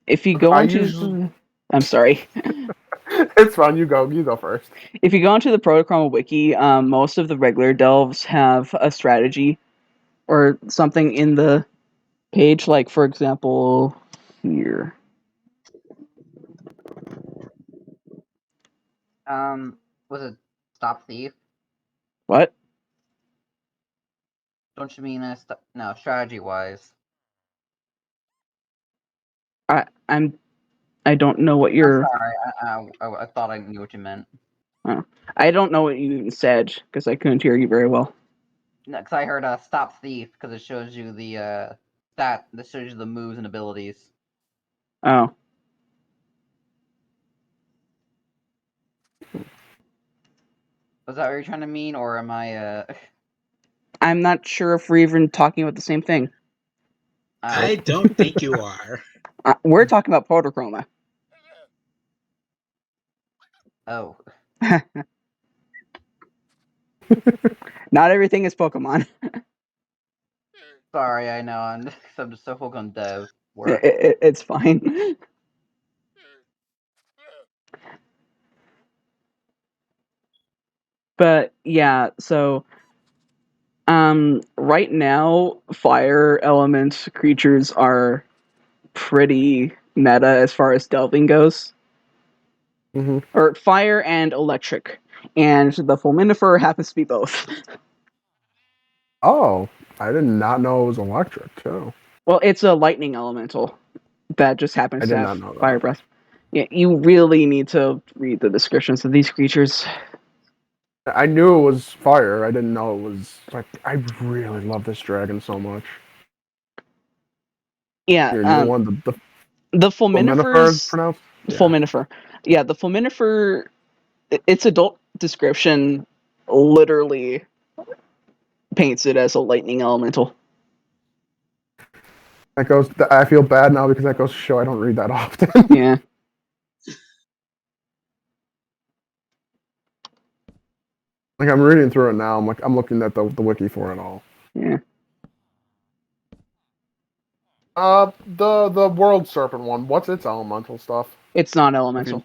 if you go onto, I'm sorry. It's fine. You go first. If you go onto the Protochroma wiki, most of the regular delves have a strategy or something in the page. Like, for example, here. Was it Stop Thief? What? Don't you mean no, strategy-wise? I don't know what you're. I'm sorry, I thought I knew what you meant. Oh. I don't know what you even said because I couldn't hear you very well. No, because I heard Stop Thief because it shows you the that shows you the moves and abilities. Oh. Was that what you're trying to mean, or am I I'm not sure if we're even talking about the same thing. I don't think you are. We're talking about Protochroma. Oh. Not everything is Pokemon. Sorry, I know. I'm just so focused on dev work. It's fine. But yeah, so right now fire element creatures are pretty meta as far as delving goes. Mm-hmm. Or fire and electric. And the Fulminifer happens to be both. Oh, I did not know it was electric too. Well, it's a lightning elemental that just happens I to did have not know that. fire breath. Yeah, you really need to read the descriptions of these creatures. I knew it was fire. I didn't know it was like. I really love this dragon so much. Yeah, Here, you want the Fulminifer is Fulminifer's pronounced? Yeah. Fulminifer. Yeah, the Fulminifer. Its adult description literally paints it as a lightning elemental. That goes. I feel bad now because that goes to show I don't read that often. Yeah. Like I'm reading through it now. I'm looking at the wiki for it all. Yeah. The World Serpent one. What's its elemental stuff? It's not elemental.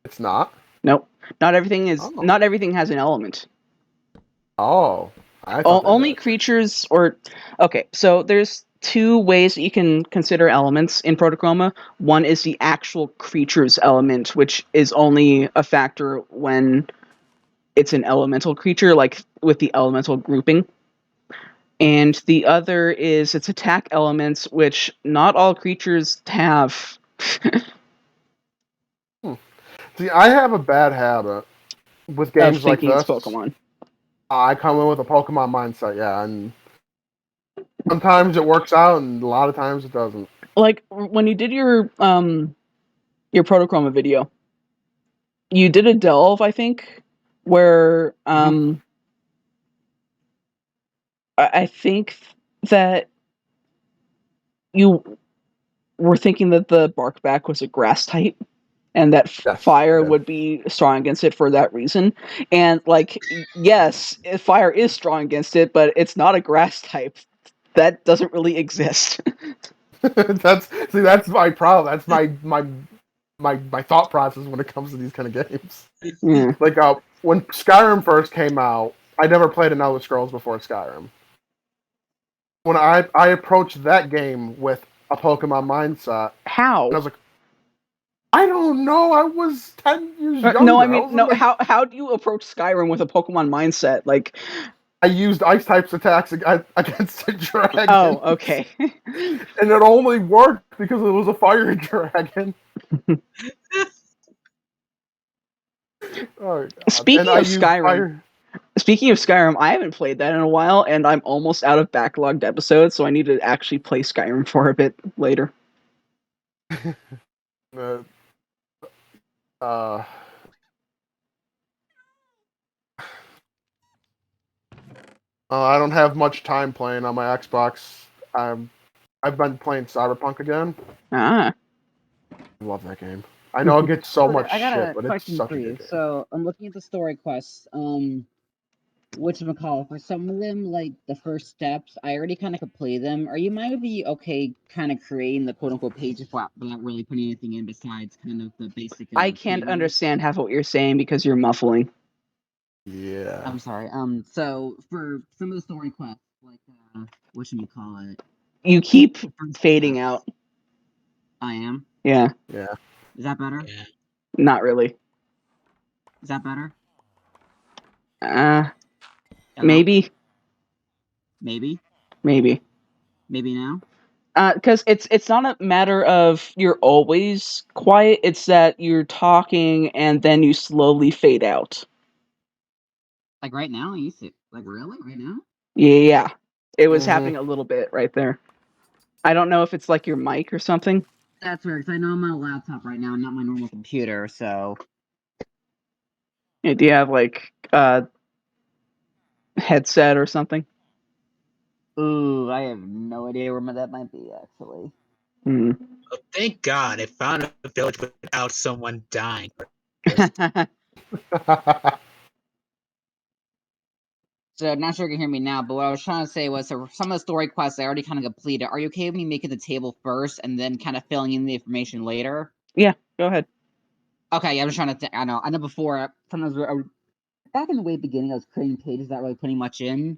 It's not. Nope. Not everything is. Oh. Not everything has an element. Oh. I thought Only creatures or okay. So there's two ways that you can consider elements in Protochroma. One is the actual creature's element, which is only a factor when it's an elemental creature, like with the elemental grouping. And the other is its attack elements, which not all creatures have. See, I have a bad habit with Of games like thinking it's this. Pokemon. I come in with a Pokemon mindset, yeah, and sometimes it works out, and a lot of times it doesn't. Like when you did your Protochroma video, you did a delve, I think, where I think that you were thinking that the Barkback was a grass type, and that Yes, fire yeah. would be strong against it for that reason. And like, yes, fire is strong against it, but it's not a grass type. That doesn't really exist. that's my problem. That's my thought process when it comes to these kind of games. Yeah. Like when Skyrim first came out, I never played an Elder Scrolls before Skyrim. When I approached that game with a Pokemon mindset, How? and I was like, I don't know. I was 10 years younger. No, I mean, was no. like, How do you approach Skyrim with a Pokemon mindset? Like, I used Ice types attacks against a dragon. oh, okay. And it only worked because it was a fire dragon. Oh, God. Speaking And I of used Skyrim, fire. Speaking of Skyrim, I haven't played that in a while, and I'm almost out of backlogged episodes, so I need to actually play Skyrim for a bit later. Uh, I don't have much time playing on my Xbox. I've been playing Cyberpunk again. Ah. I love that game. I know it gets so much I got shit, a but it's question such for a you. good game. So I'm looking at the story quests. Whatchamacallit, for some of them, like the first steps, I already kind of complete them. Are you might be okay kind of creating the quote unquote pages without really putting anything in besides kind of the basic? I can't framework? understand half of what you're saying because you're muffling. Yeah. I'm sorry. So for some of the story quests, like whatchamacallit, You keep the first fading steps, out. I am. Yeah, Yeah. Is that better? Yeah. not really. Is that better? Uh, Hello? maybe. Maybe now. Because it's not a matter of you're always quiet, it's that you're talking and then you slowly fade out. Like right now, I used to. Like really, right now? Yeah. It was Mhm. happening a little bit right there. I don't know if it's like your mic or something. That's weird, because I know I'm on a laptop right now, not my normal computer, so... Yeah, do you have like a headset or something? Ooh, I have no idea where that might be, actually. Hmm. Oh, thank God I found a village without someone dying. So, not sure you can hear me now, but what I was trying to say was, so some of the story quests I already kind of completed. Are you okay with me making the table first, and then kind of filling in the information later? Yeah, go ahead. Okay, yeah, I'm just trying to I know before, sometimes back in the way beginning, I was creating pages that really putting much in.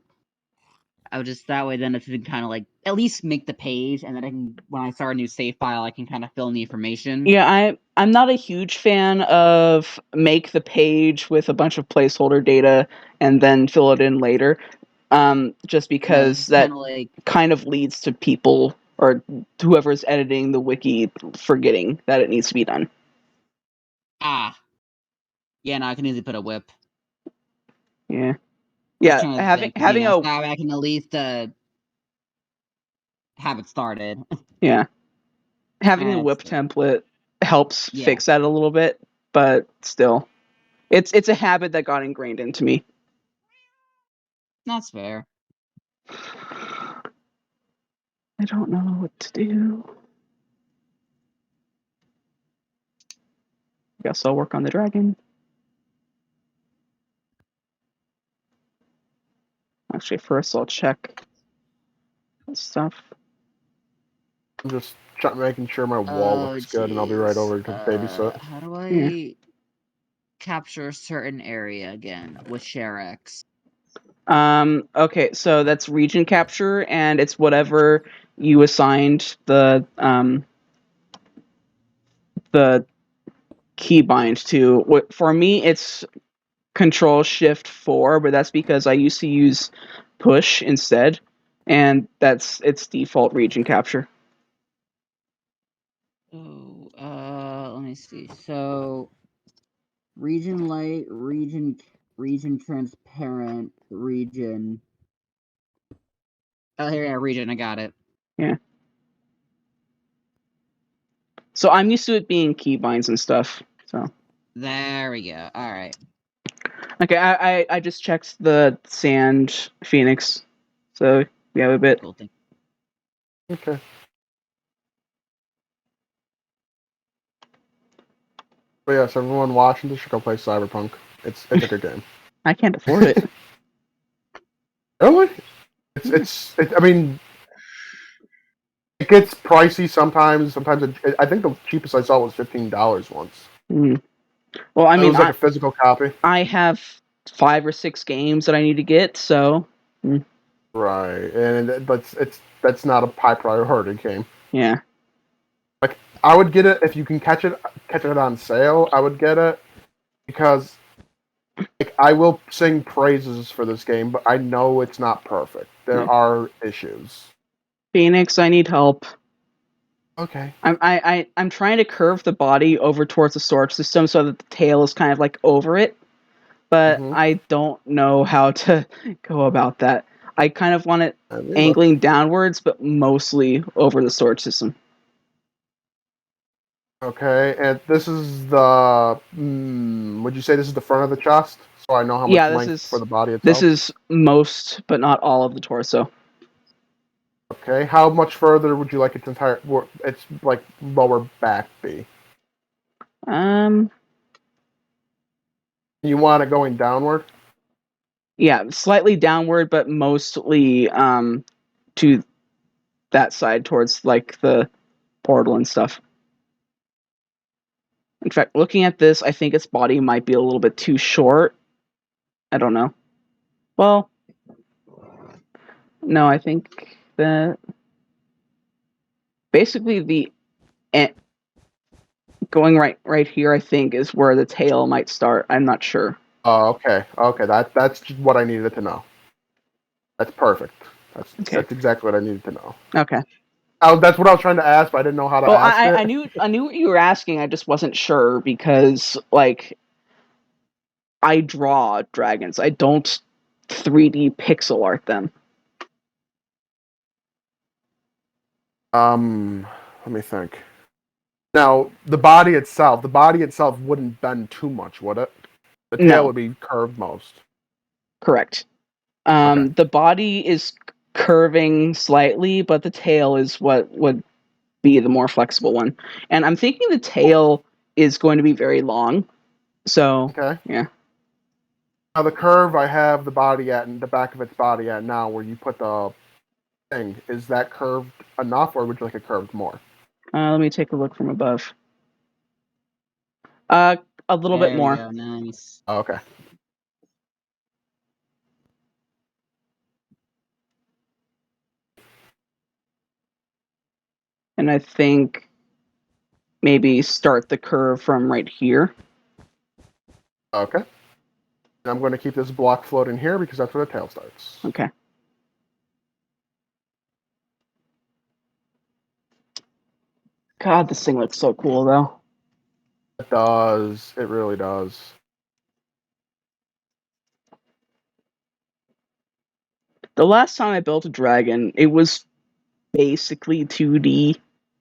I would just that way then if you can kind of like at least make the page, and then I can when I start a new save file, I can kind of fill in the information. Yeah, I'm not a huge fan of make the page with a bunch of placeholder data and then fill it in later. Just because that like kind of leads to people or whoever's editing the wiki forgetting that it needs to be done. Yeah, no, I can easily put a whip. Yeah. Yeah, having a that way I can at least have it started. yeah. Having a That's whip fair. template helps Yeah. fix that a little bit, but still. It's a habit that got ingrained into me. That's fair. I don't know what to do. Guess I'll work on the dragon. Actually, first I'll check stuff. I'm just making sure my wall looks good, and I'll be right over to babysit. How do I capture a certain area again with ShareX? Okay, so that's region capture, and it's whatever you assigned the keybind to. For me, it's Control Shift 4, but that's because I used to use push instead. and that's its default region capture. Oh, let me see. So, region light, region transparent, region. Oh, here, yeah, region. I got it. Yeah. So I'm used to it being keybinds and stuff. So There we go. All right. okay, I just checked the sand phoenix, so we have a bit. Cool thing. Okay. But yes, everyone watching this should go play Cyberpunk. It's a good game. I can't afford it. Really? I mean, it gets pricey sometimes. Sometimes I think the cheapest I saw was $15 once. Mm. Well, I It mean, was like a physical copy. I have 5 or 6 games that I need to get, so Right, and that's not a high priority game. yeah. Like I would get it if you can catch it on sale. I would get it because like I will sing praises for this game, but I know it's not perfect. There are issues. Phoenix, I need help. Okay. I'm trying to curve the body over towards the storage system so that the tail is kind of like over it, but I don't know how to go about that. I kind of want it angling downwards, but mostly over the storage system. Okay, and this is the. Would you say this is the front of the chest? So I know how much length for the body itself. This is most, but not all of the torso. Okay, how much further would you like its entire? Its like lower back be? You want it going downward? Yeah, slightly downward, but mostly to that side towards like the portal and stuff. In fact, looking at this, I think its body might be a little bit too short. I don't know. Well, no, I think that basically the going right here, I think, is where the tail might start. I'm not sure. Oh, okay. Okay, that's just what I needed to know. That's perfect. That's exactly what I needed to know. Okay. That's what I was trying to ask, but I didn't know how to ask it. I knew what you were asking. I just wasn't sure because, like, I draw dragons. I don't 3D pixel art them. Let me think. Now, the body itself wouldn't bend too much, would it? The tail would be curved most. Correct. The body is curving slightly, but the tail is what would be the more flexible one. And I'm thinking the tail is going to be very long. So, yeah. Now, the curve I have the body at and the back of its body at now, where you put the thing, is that curved enough, or would you like it curved more? Let me take a look from above. A little bit more. Go, nice. Oh, okay. And I think maybe start the curve from right here. Okay. And I'm going to keep this block floating here because that's where the tail starts. Okay. God, this thing looks so cool, though. It does. It really does. The last time I built a dragon, it was basically 2D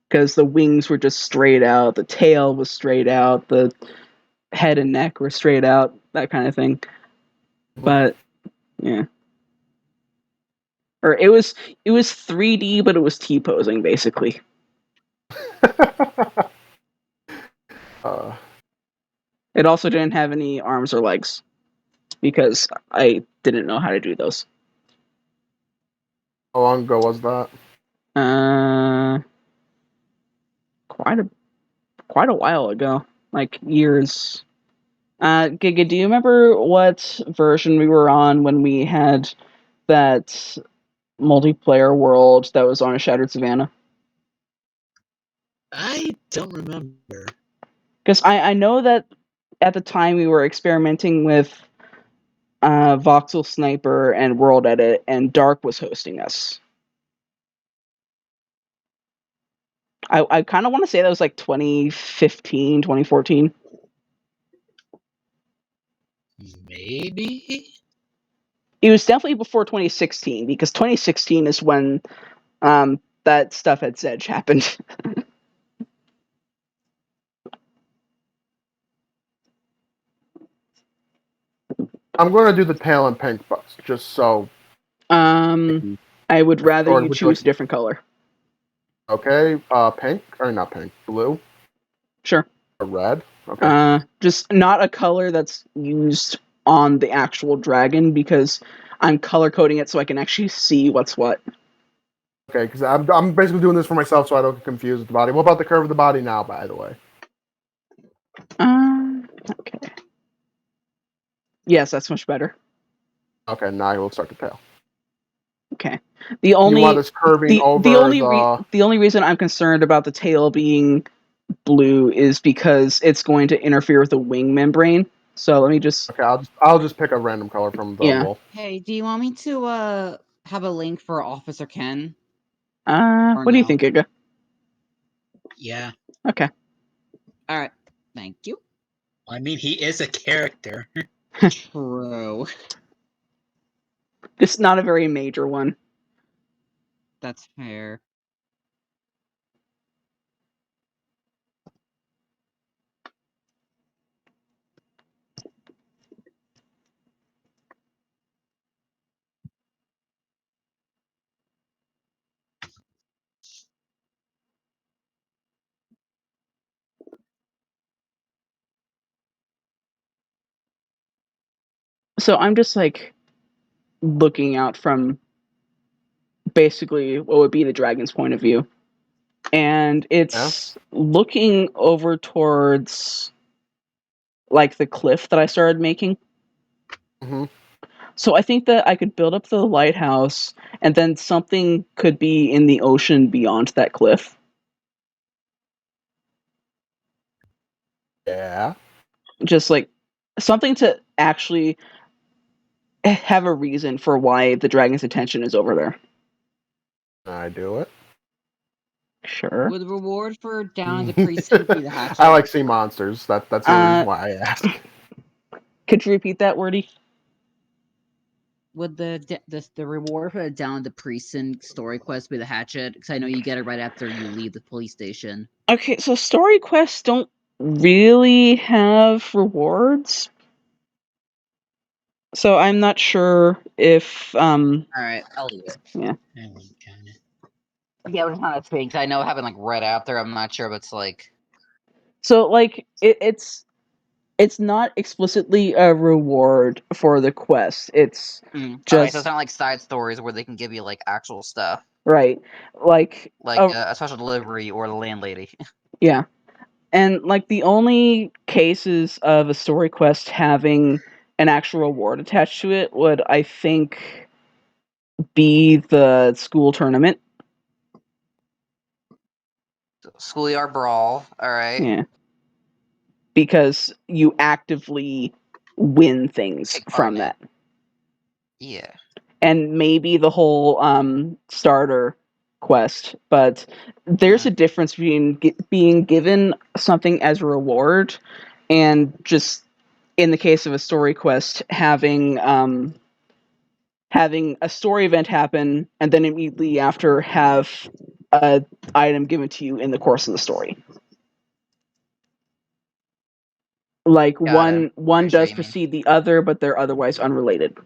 because the wings were just straight out, the tail was straight out, the head and neck were straight out, that kind of thing. But yeah. Or it was 3D, but it was T-posing basically. It also didn't have any arms or legs because I didn't know how to do those. How long ago was that? Quite a while ago, like years. Giga, do you remember what version we were on when we had that multiplayer world that was on a Shattered Savannah? I don't remember. Because I know that at the time we were experimenting with Voxel Sniper and World Edit, and Dark was hosting us. I kind of want to say that was like 2015, 2014. Maybe. It was definitely before 2016 because 2016 is when that stuff at Zedge happened. I'm going to do the tail in pink, but just so. I would rather Or you would you choose like- a different color. Okay, pink or not pink, blue Sure. or red. Okay. Just not a color that's used on the actual dragon because I'm color coding it so I can actually see what's what. Okay, because I'm basically doing this for myself so I don't get confused with the body. What about the curve of the body now, by the way? Okay. Yes, that's much better. Okay, now we'll start the tail. Okay. You want this curving over the only reason I'm concerned about the tail being blue is because it's going to interfere with the wing membrane. So let me just. Okay, I'll just pick a random color from the wolf. Hey, do you want me to have a link for Officer Ken? What do you think, Giga? Yeah. Okay. All right. Thank you. I mean, he is a character. True. It's not a very major one. That's fair. So I'm just like looking out from basically what would be the dragon's point of view. And it's looking over towards like the cliff that I started making. Mm-hmm. So I think that I could build up the lighthouse and then something could be in the ocean beyond that cliff. Yeah. Just like something to actually have a reason for why the dragon's attention is over there. I do it. Sure. Would the reward for down the precinct be the hatchet? I like sea monsters. That's the reason why I ask. Could you repeat that, Wordy? Would the reward for the down the precinct story quest be the hatchet? Because I know you get it right after you leave the police station. Okay, so story quests don't really have rewards. So I'm not sure if Alright, I'll leave it. Yeah. Yeah, I was trying to think. I know it happened like right after. I'm not sure if it's like. So like it's not explicitly a reward for the quest. It's just Alright, so it's not like side stories where they can give you like actual stuff. Right. Like a special delivery or the landlady. Yeah. And like the only cases of a story quest having an actual reward attached to it would, I think, be the school tournament. Schoolyard brawl. Alright. Yeah. Because you actively win things from that. Yeah. And maybe the whole starter quest, but there's a difference between being given something as a reward and just, in the case of a story quest, having a story event happen and then immediately after have a item given to you in the course of the story. Like one does precede the other, but they're otherwise unrelated.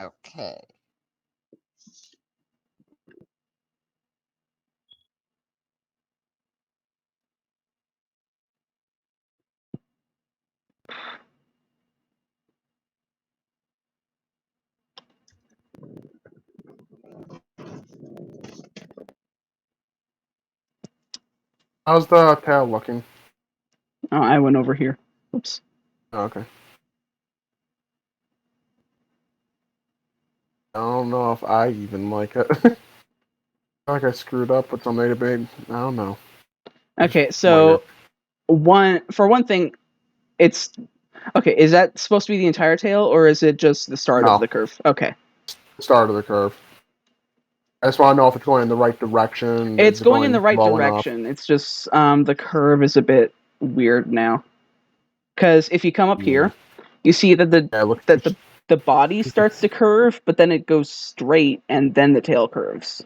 Okay. How's the tail looking? Oh, I went over here. Oops. Oh, okay. I don't know if I even like it. I feel like I screwed up with something to be. I don't know. Okay, so for one thing, it's okay. Is that supposed to be the entire tail, or is it just the start of the curve? Okay. the start of the curve. I just want to know if it's going in the right direction. It's Is it going in the right low enough? direction. It's just the curve is a bit weird now. Because if you come up here, you see that the body starts to curve, but then it goes straight, and then the tail curves.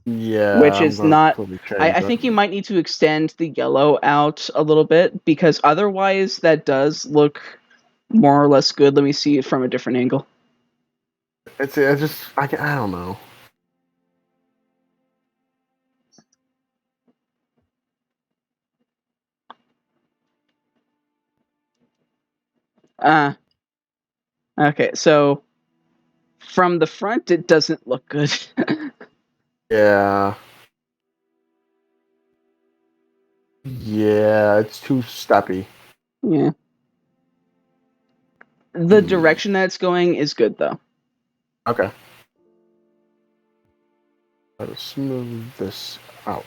Yeah, Which I'm is gonna not. totally change I it. think you might need to extend the yellow out a little bit, because otherwise that does look more or less good. Let me see it from a different angle. It's just I don't know. Okay, so from the front it doesn't look good. Yeah. Yeah, it's too steppy. Yeah. The direction that it's going is good though. Okay. Let's smooth this out.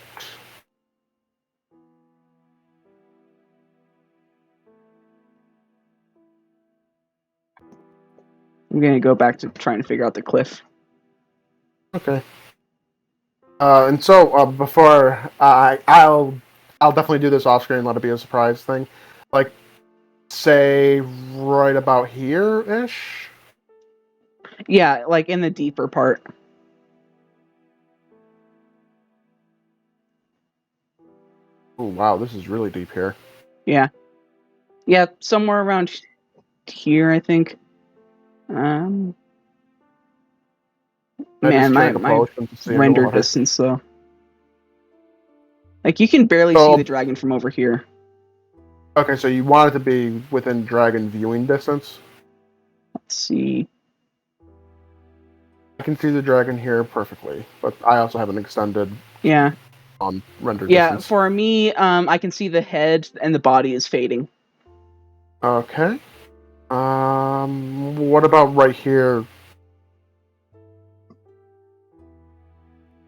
I'm gonna go back to trying to figure out the cliff. Okay. And so before I'll definitely do this off screen. Let it be a surprise thing. Like, say right about here ish. Yeah, like in the deeper part. Oh wow, this is really deep here. Yeah. Yeah, somewhere around here, I think. Man, I just my drank a potion to see render underwater. distance though. Like you can barely see the dragon from over here. Okay, so you want it to be within dragon viewing distance. Let's see. I can see the dragon here perfectly, but I also have an extended on render distance. For me, I can see the head and the body is fading. Okay. What about right here?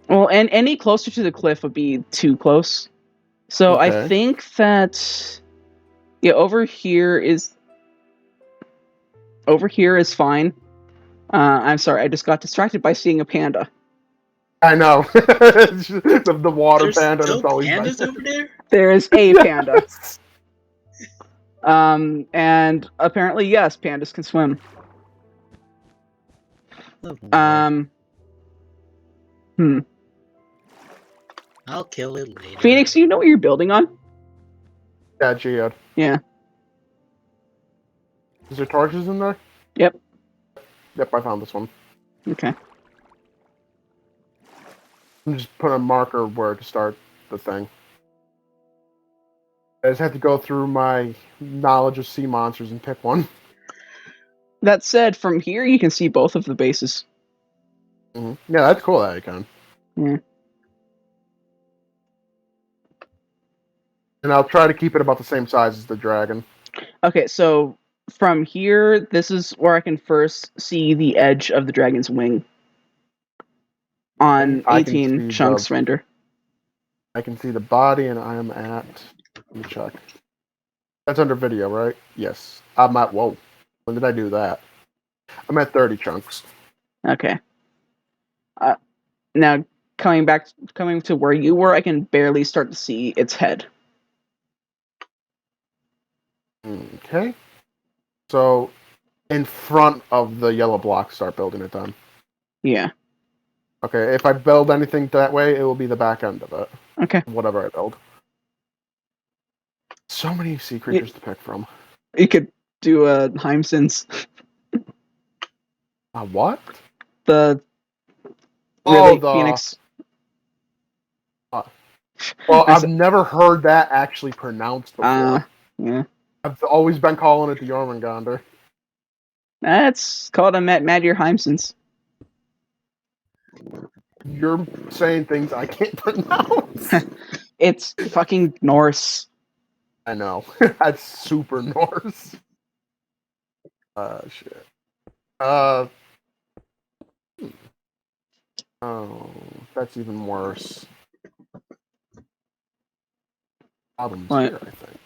Well, and any closer to the cliff would be too close. So I Okay. think that over here is fine. I'm sorry, I just got distracted by seeing a panda. I know. the water There's panda. still It's always pandas nice. over there? There is a panda. And apparently, yes, pandas can swim. Oh, I'll kill it later. Phoenix, do you know what you're building on? Yeah, Geode. Yeah. Is there torches in there? Yep. Yep, I found this one. Okay. I'm just putting a marker where to start the thing. I just have to go through my knowledge of sea monsters and pick one. That said, from here you can see both of the bases. Mm-hmm. Yeah, that's cool that I can. Yeah. And I'll try to keep it about the same size as the dragon. Okay, so from here, this is where I can first see the edge of the dragon's wing on 18 chunks render. I can see the body, and I am at. Let me check. That's under video, right? Yes. I'm at. Whoa. When did I do that? I'm at 30 chunks. Okay. Now coming to where you were, I can barely start to see its head. Okay. So, in front of the yellow block, start building it then. Yeah. Okay, if I build anything that way, it will be the back end of it. Okay. Whatever I build. So many sea creatures to pick from. You could do a Heimsins. What? The Phoenix. Well, I've never heard that actually pronounced before. Yeah. I've always been calling it the Jormungandr. That's called a Madir Heimsins. You're saying things I can't pronounce. It's fucking Norse. I know. That's super Norse. Shit. Oh, that's even worse. Problems here, I think.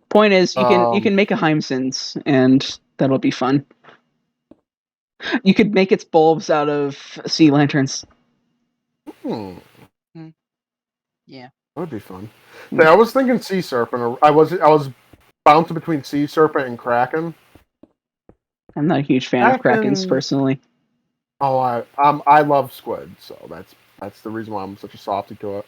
Point is, you can make a Heimsins, and that'll be fun. You could make its bulbs out of sea lanterns. Hmm. Yeah. That would be fun. See, I was thinking sea serpent. I was bouncing between sea serpent and kraken. I'm not a huge fan of krakens personally. Oh, I love squid, so that's the reason why I'm such a softie to it.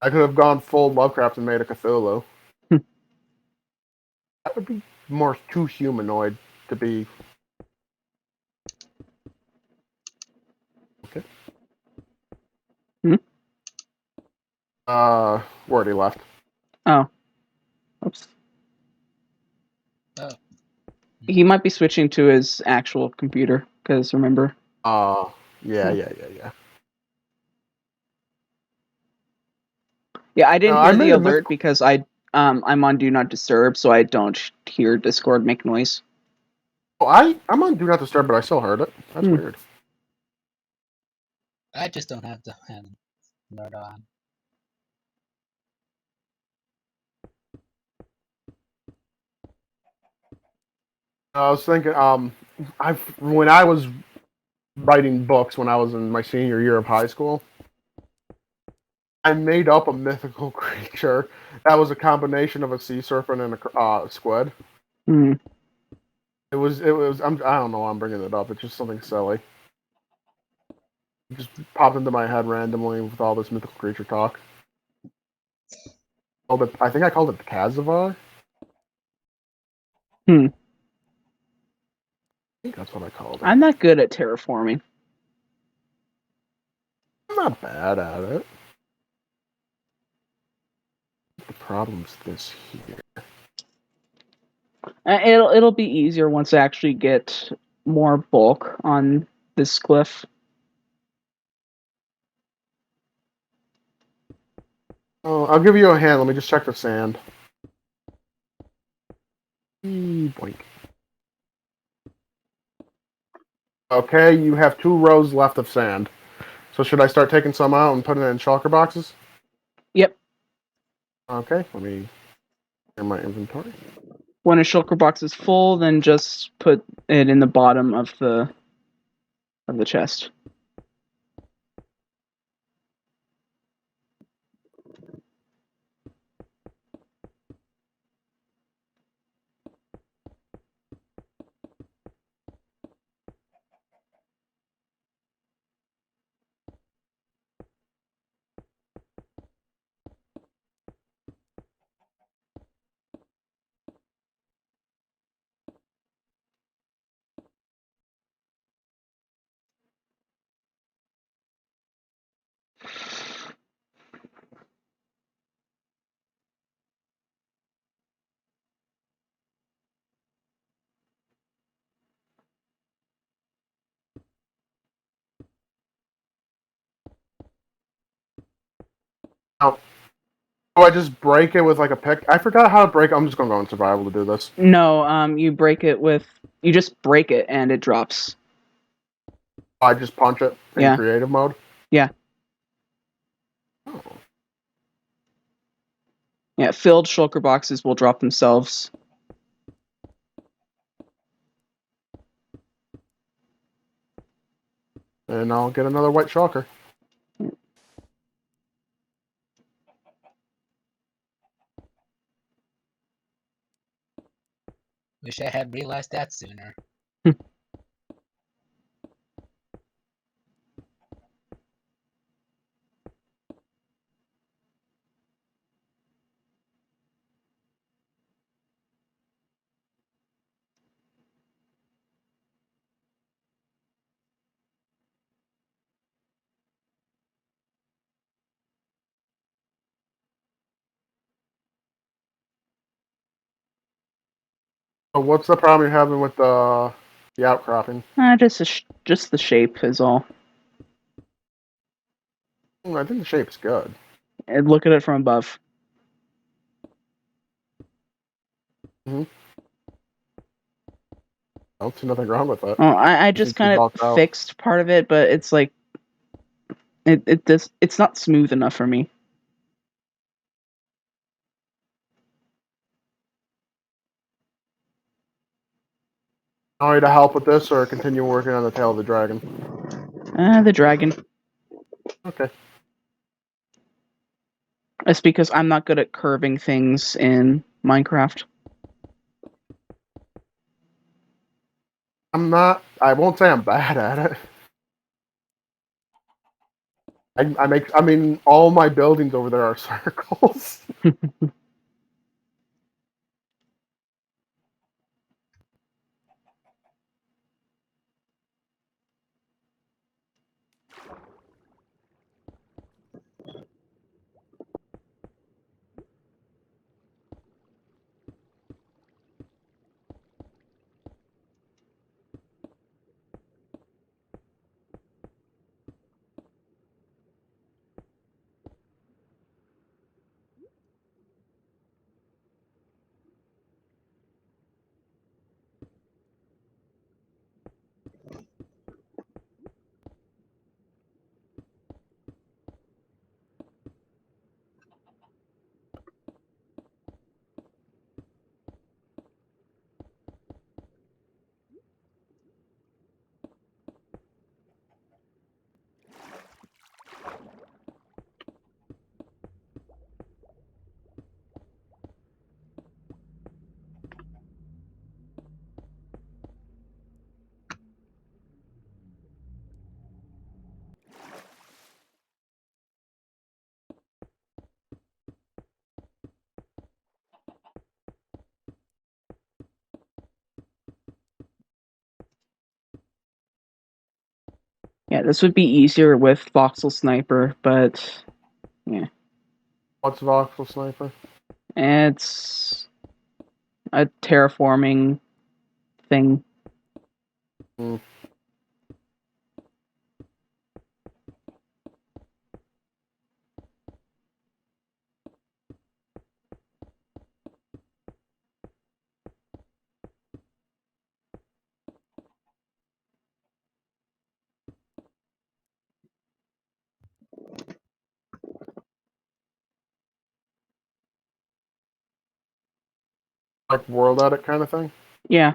I could have gone full Lovecraft and made a Cthulhu. That would be more too humanoid to be. Okay. Where he left. Oh. Oops. Oh. He might be switching to his actual computer, because remember. Yeah. Yeah, I didn't No, I hear the made a alert because I'm on Do Not Disturb, so I don't hear Discord make noise. Oh, I'm on Do Not Disturb, but I still heard it. That's weird. I just don't have the alert on. I was thinking, when I was writing books when I was in my senior year of high school, I made up a mythical creature that was a combination of a sea serpent and a squid. Hmm. It was. I don't know why I'm bringing it up. It's just something silly. It just popped into my head randomly with all this mythical creature talk. I think I called it the Kazavar. Hmm. I think that's what I called it. I'm not good at terraforming. I'm not bad at it. The problem's this here. It'll be easier once I actually get more bulk on this glyph. Oh, I'll give you a hand. Let me just check the sand. Boink. Okay, you have 2 rows left of sand. So should I start taking some out and putting it in shulker boxes? Yep. Okay, let me in my inventory. When a shulker box is full, then just put it in the bottom of the chest. Now, do I just break it with like a pick? I forgot how to break. I'm just gonna go in survival to do this. No, you just break it and it drops. I just punch it in creative mode. Yeah. Oh. Yeah, filled shulker boxes will drop themselves. And I'll get another white shulker. Wish I had realized that sooner. So what's the problem you're having with the outcropping? Just the shape is all. I think the shape's good. And look at it from above. I don't see nothing wrong with it. Oh, I just kind of fixed part of it, but it's like it's not smooth enough for me. Want me to help with this or continue working on the tail of the dragon? The dragon. Okay. That's because I'm not good at curving things in Minecraft. I'm not. I won't say I'm bad at it. I mean, all my buildings over there are circles. Yeah, this would be easier with Voxel Sniper, but What's voxel sniper? it's a terraforming thing. Hmm. Like world edit kind of thing? Yeah.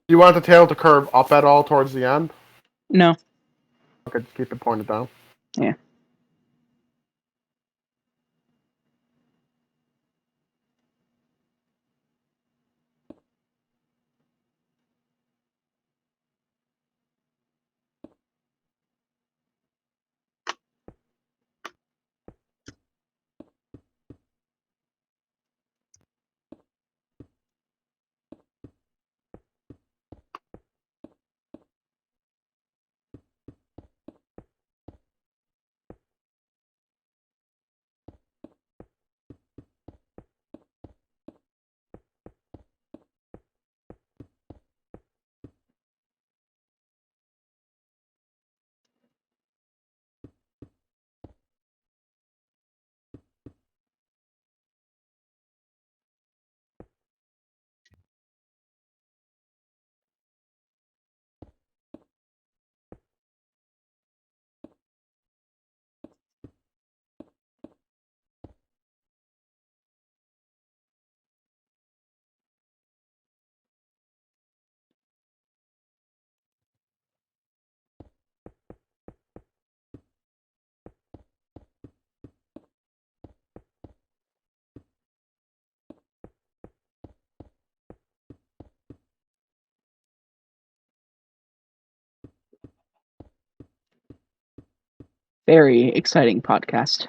You want the tail to curve up at all towards the end? No. Okay, just keep it pointed down. Yeah. Very exciting podcast.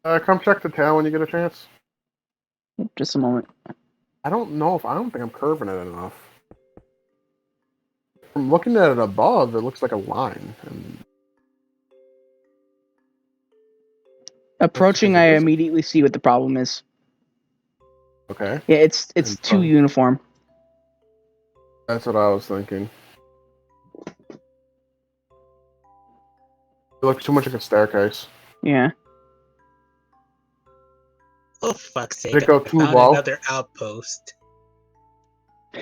Come check the tail when you get a chance. Just a moment. I don't think I'm curving it enough. From looking at it above, it looks like a line. And Approaching, because I it isn't. immediately see what the problem is. Okay, Yeah, it's And too from- uniform. that's what I was thinking. It looks too much like a staircase. Yeah. Oh fuck's sake! Did it go I too found low? another outpost.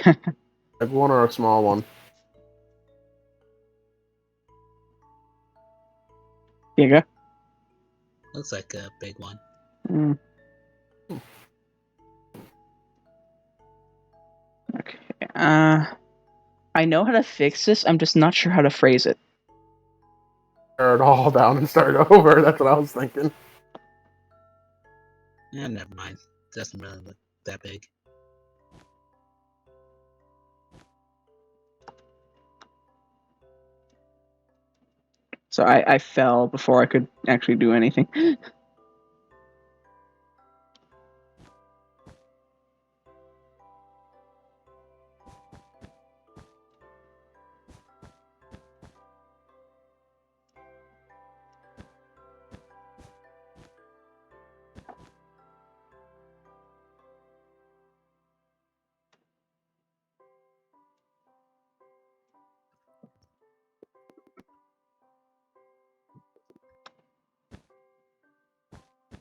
Like one or a small one. Here you Looks like a big one. go. Mm. Okay. I know how to fix this. I'm just not sure how to phrase it. Tear it all down and start over. That's what I was thinking. Yeah, never mind. Doesn't really look that big. So I fell before I could actually do anything.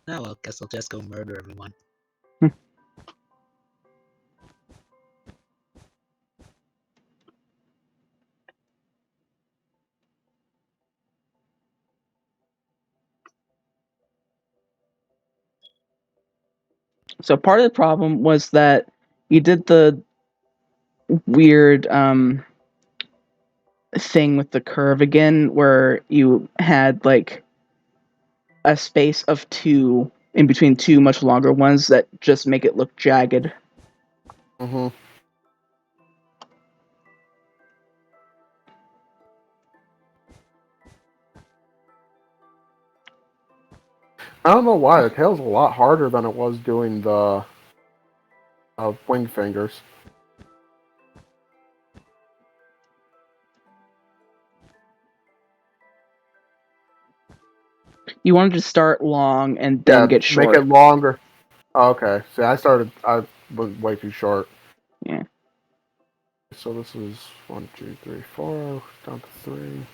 Oh well, guess I'll just go murder everyone. So part of the problem was that you did the weird thing with the curve again, where you had like a space of two in between two much longer ones that just make it look jagged. Mm-hmm. I don't know why. The tail's a lot harder than it was doing the wing fingers. You wanted to start long and then get short. Make it longer. Oh, okay. See, I was way too short. Yeah. So this is 1, 2, 3, 4, down to 3.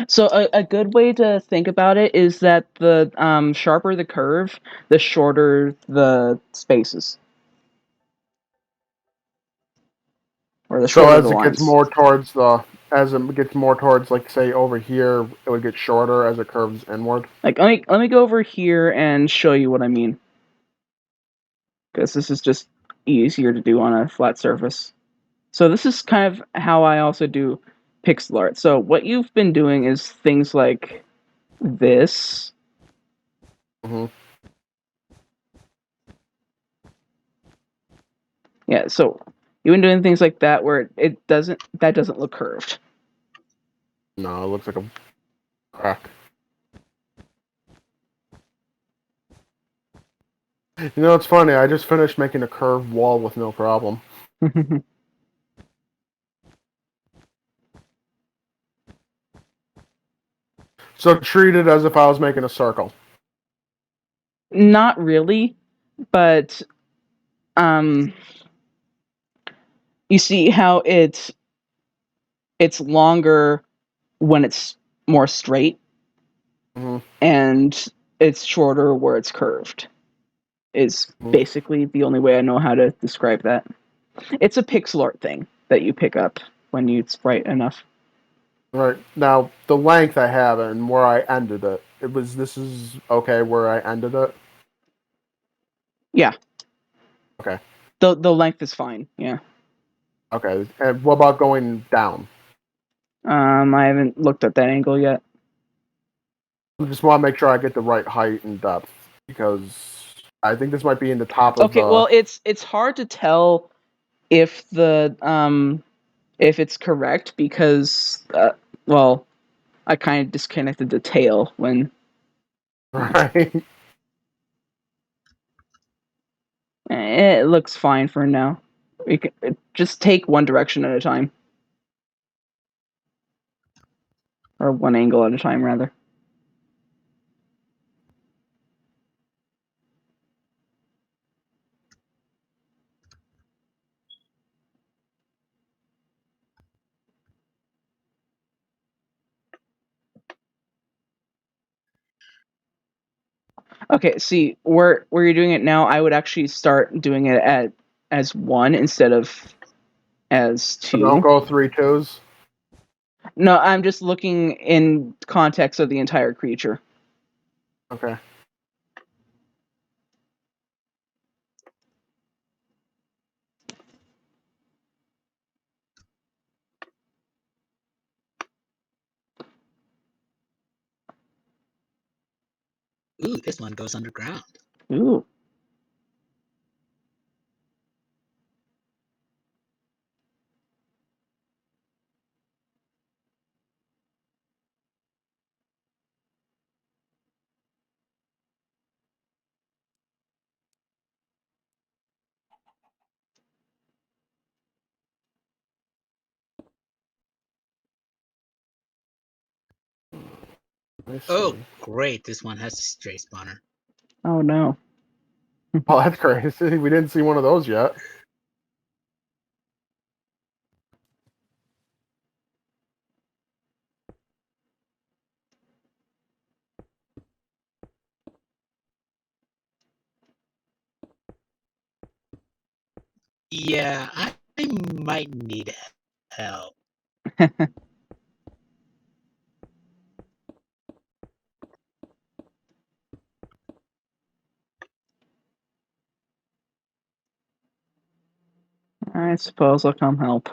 So a good way to think about it is that the sharper the curve, the shorter the spaces. Or the So shorter as the it gets lines. more towards like say over here, it would get shorter as it curves inward. Like let me go over here and show you what I mean. Because this is just easier to do on a flat surface. So this is kind of how I also do pixel art. So what you've been doing is things like this. Mm-hmm. Yeah, so you've been doing things like that where that doesn't look curved. No, it looks like a crack. You know, it's funny. I just finished making a curved wall with no problem. So treat it as if I was making a circle. Not really, but you see how it's longer when it's more straight, Mm-hmm. and it's shorter where it's curved. Is basically the only way I know how to describe that. It's a pixel art thing that you pick up when it's bright enough. Right. Now, the length I have and where I ended it, this is okay where I ended it? Yeah. Okay. The length is fine, yeah. Okay. And what about going down? I haven't looked at that angle yet. I just want to make sure I get the right height and depth, because I think this might be in the top of Okay, well it's hard to tell if if it's correct because well, I kind of disconnected the tail when Right. it looks fine for now. We can just take one direction at a time. Or one angle at a time, rather. Okay, see where you're doing it now. I would actually start doing it as 1 instead of as So don't 2. go 3-2s. No, I'm just looking in context of the entire creature. Okay. Ooh, this one goes underground. Ooh. I see. Oh, great! This one has a stray spawner. Oh no. Oh, that's crazy. We didn't see one of those yet. Yeah, I might need help. I suppose I'll come help.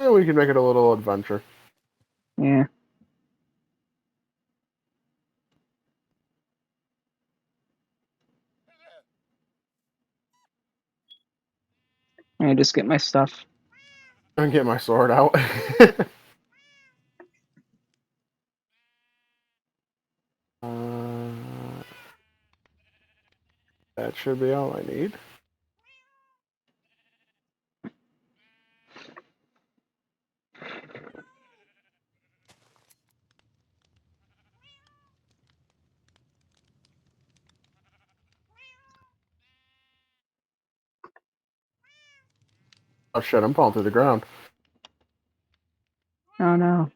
Yeah, we can make it a little adventure. Yeah. I just get my stuff. And get my sword out. That should be all I need. Oh shit, I'm falling to the ground. Oh no.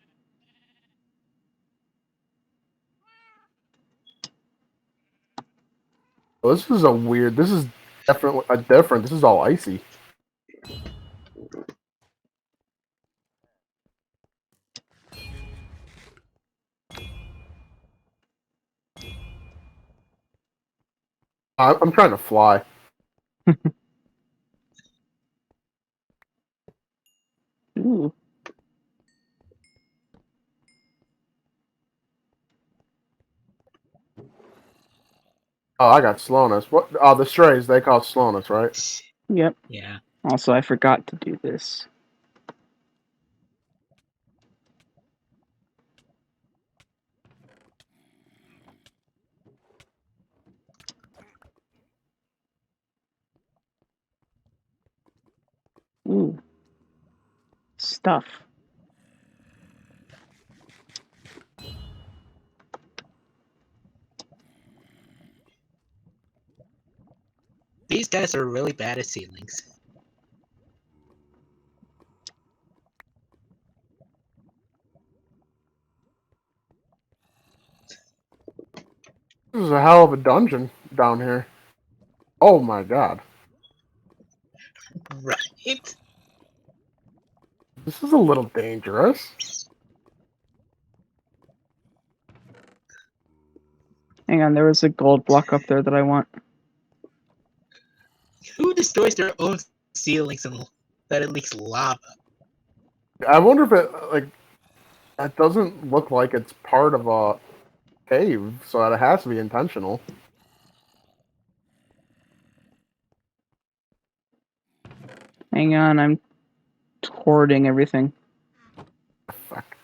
Well, this is a weird. This is definitely a different. This is all icy. I'm trying to fly. Ooh. Oh, I got slowness. What? Oh, the strays. They call slowness, right? Yep. Yeah. Also, I forgot to do this. Ooh. Stuff. These guys are really bad at ceilings. This is a hell of a dungeon down here. Oh my god. Right? This is a little dangerous. Hang on, there was a gold block up there that I want. Who destroys their own ceilings and that it leaks lava? I wonder if it like that doesn't look like it's part of a cave, so it has to be intentional. Hang on, I'm hoarding everything. Fuck.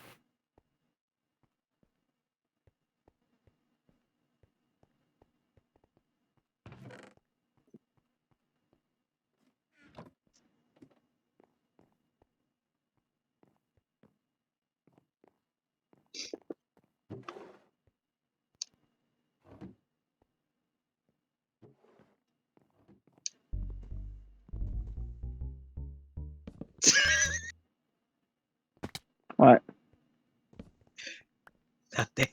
What? Nothing.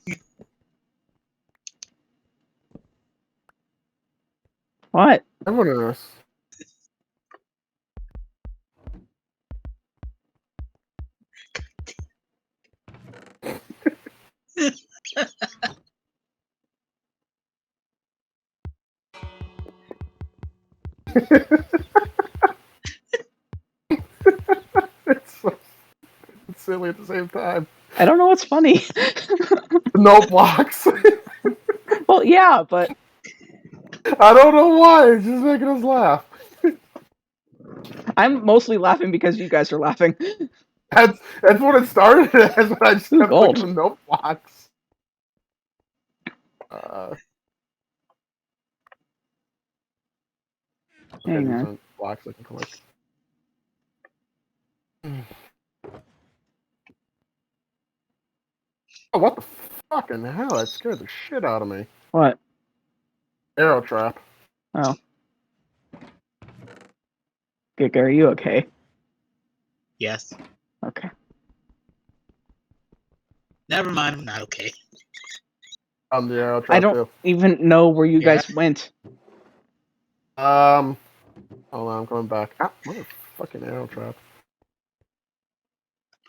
What? Everyone is. It's silly at the same time. I don't know what's funny. No blocks. Well, yeah, but I don't know why. It's just making us laugh. I'm mostly laughing because you guys are laughing. That's what it started as. When I just Ooh, kept gold. looking at the note blocks. Okay, Hang these on. aren't blocks I can collect. Oh, what the fucking hell? That scared the shit out of me. What? Arrow trap. Oh. Giga, are you okay? Yes. Okay. Never mind, I'm not okay. On the arrow trap I don't too. even know where you Yeah. guys went. Hold on, I'm going back. Ah, motherfucking arrow trap.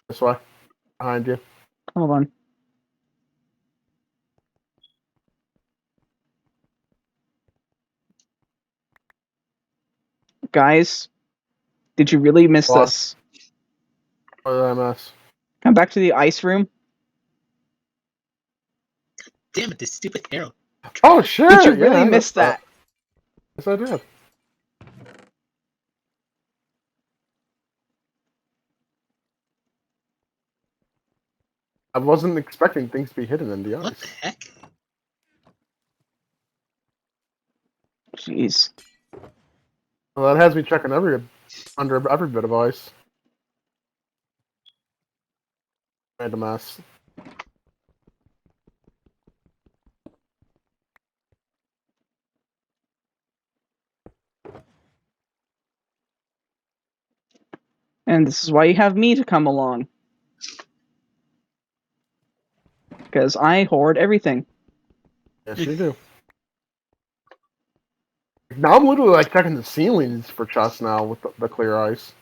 This way. Behind you. Hold on. Guys, did you really miss What? this? What did I miss? Come back to the ice room. Damn it, this stupid arrow. Oh shit! Did you yeah, really I miss missed that? Yes, I did. I wasn't expecting things to be hidden in the What ice. the heck? Jeez. Well, that has me checking under every bit of ice. Made a mess. And this is why you have me to come along. Because I hoard everything. Yes, you do. Now I'm literally like checking the ceilings for chests now with the clear ice.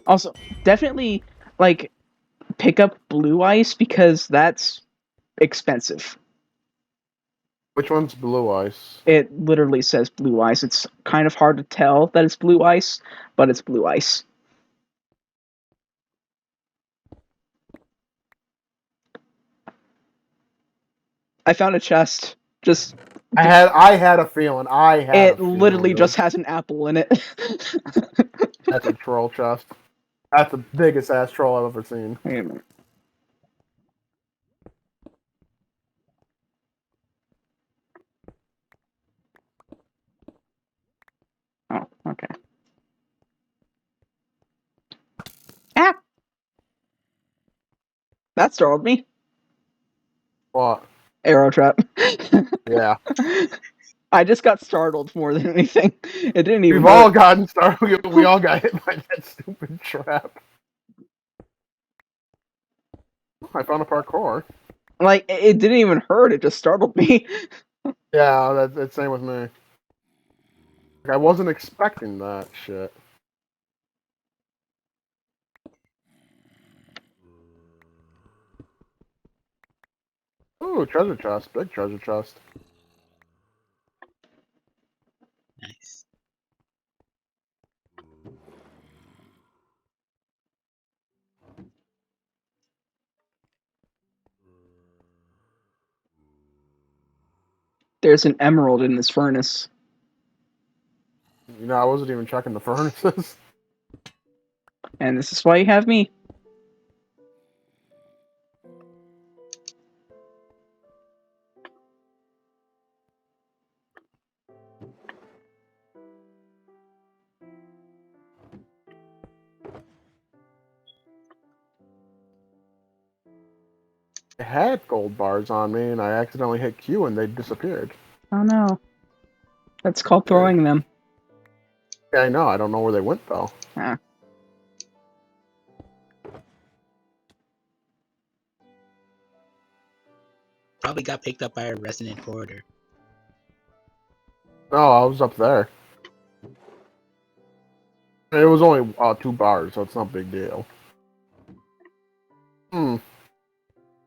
Also, definitely, like, pick up blue ice because that's expensive. Which one's blue ice? It literally says blue ice. It's kind of hard to tell that it's blue ice, but it's blue ice. I found a chest. Just I had a feeling. it literally just has an apple in it. That's a troll chest. That's the biggest ass troll I've ever seen. Wait a minute. Oh, okay. Ah! That startled me. What? Arrow trap. Yeah. I just got startled more than anything. It didn't even We've all hurt. gotten started. We all got hit by that stupid trap. Oh, I found a parkour. Like, it didn't even hurt. It just startled me. Yeah, that's same with me. Like, I wasn't expecting that shit. Ooh, treasure chest. Big treasure chest. Nice. There's an emerald in this furnace. You know, I wasn't even checking the furnaces. And this is why you have me. I had gold bars on me, and I accidentally hit Q, and they disappeared. Oh no. That's called throwing them. Yeah, I know. I don't know where they went, though. Ah. probably got picked up by a resident hoarder. No, I was up there. It was only 2 bars, so it's not a big deal.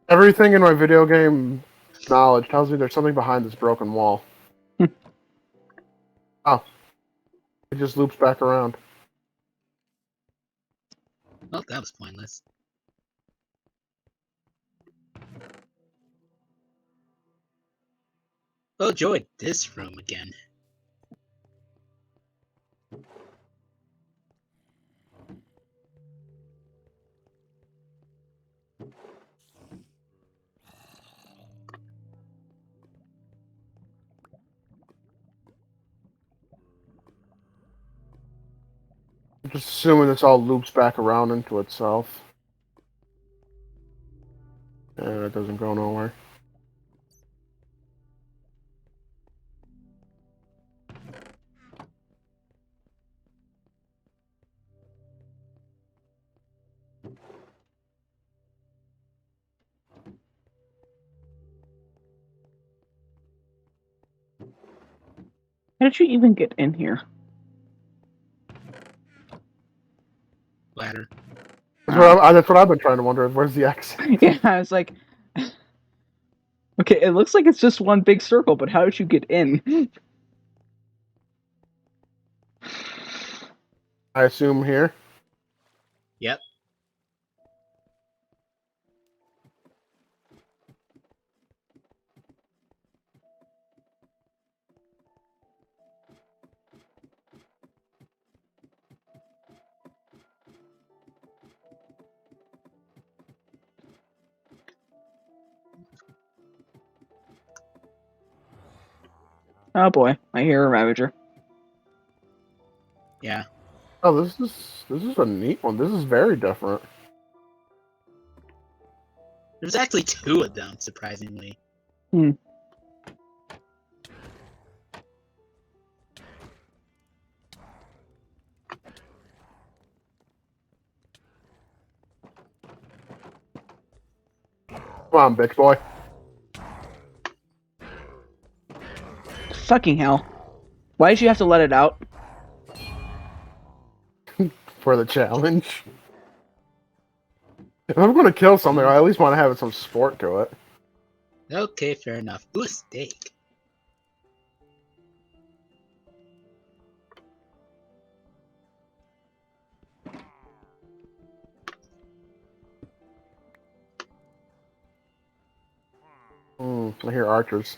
Everything in my video game knowledge tells me there's something behind this broken wall. Oh. It just loops back around. Well, that was pointless. Oh, enjoyed this room again. I'm just assuming this all loops back around into itself. And it doesn't go nowhere. How did you even get in here? Ladder. That's what I've been trying to wonder. Where's the exit? Yeah, I was like, okay, it looks like it's just one big circle, but how did you get in? I assume here. Yep. Oh boy, I hear a Ravager. Yeah. Oh, this is a neat one. This is very different. There's actually 2 of them, surprisingly. Come on, bitch boy. Fucking hell. Why did you have to let it out? For the challenge. If I'm gonna kill something, I at least want to have some sport to it. Okay, fair enough. Ooh, a steak. I hear archers.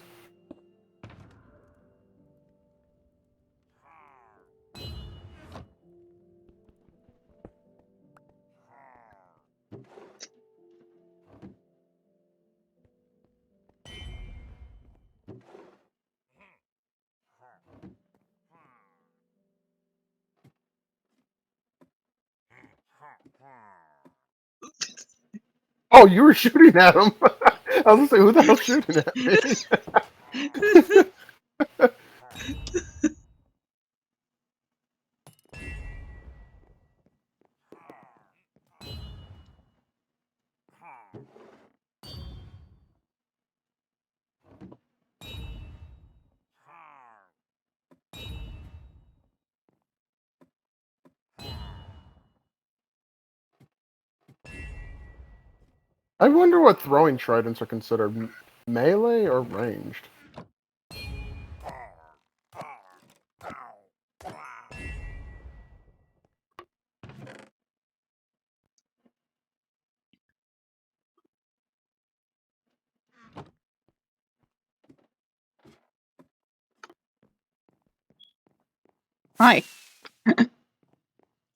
Oh, you were shooting at him. I was gonna say, who the hell's shooting at me? I wonder what throwing tridents are considered, melee or ranged. Hi.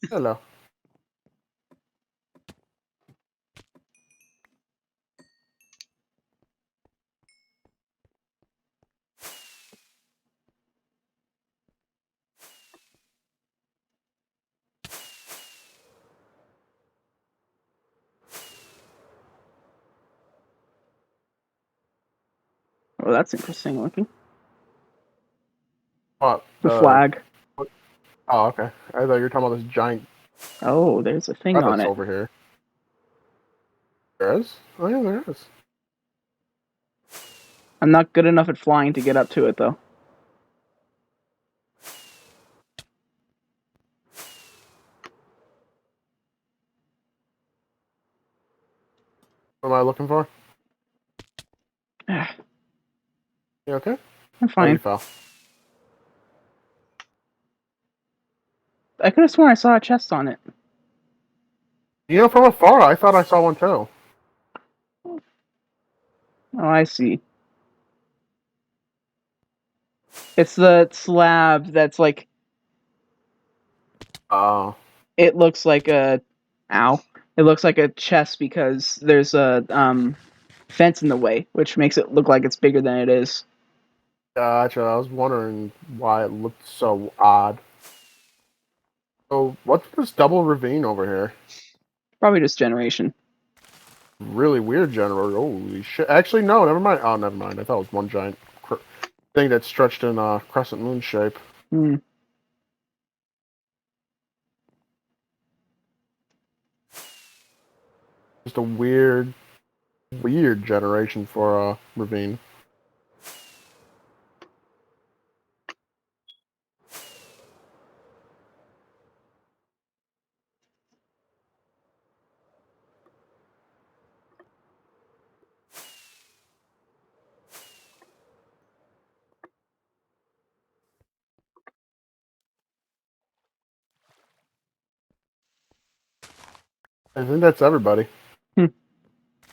Hello. Oh, that's interesting looking. What? The flag. Oh, okay. I thought you were talking about this giant Oh, there's a thing on crevice it. over here. There is? Oh yeah, there is. I'm not good enough at flying to get up to it, though. What am I looking for? I'm You okay? Oh, fine. you fell. I could have sworn I saw a chest on it. You know, from afar, I thought I saw one too. Oh, I see. It's the slab that's like, Oh. it looks like a, ow. It looks like a chest because there's a fence in the way, which makes it look like it's bigger than it is. Gotcha. I was wondering why it looked so odd. So, what's this double ravine over here? Probably just generation. Really weird generator. Holy shit. Actually, no, never mind. Oh, never mind. I thought it was one giant thing that stretched in a crescent moon shape. Hmm. Just a weird generation for a ravine. I think that's everybody.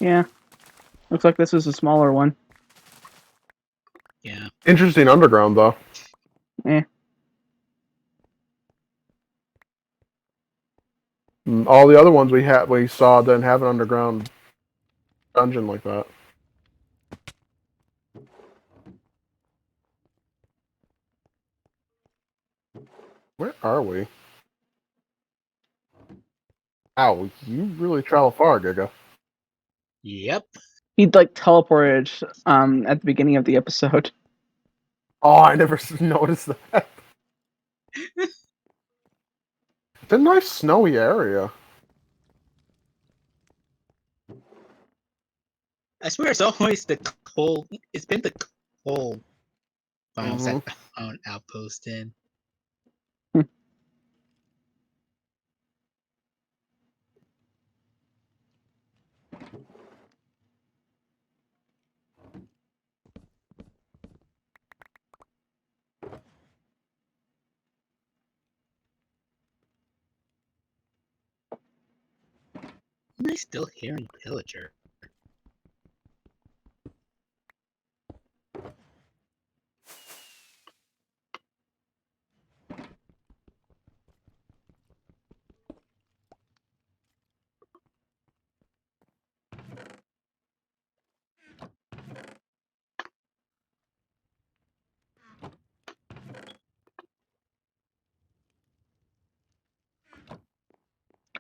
Yeah. Looks like this is a smaller one. Yeah. Interesting underground, though. Eh. All the other ones we saw didn't have an underground dungeon like that. Where are we? Ow, you really travel far, Giga. Yep. He'd like teleported at the beginning of the episode. Oh, I never noticed that. It's a nice snowy area. I swear it's always the cold. It's been the cold biomes Mhm. that found outpost in. Am I still hearing pillager?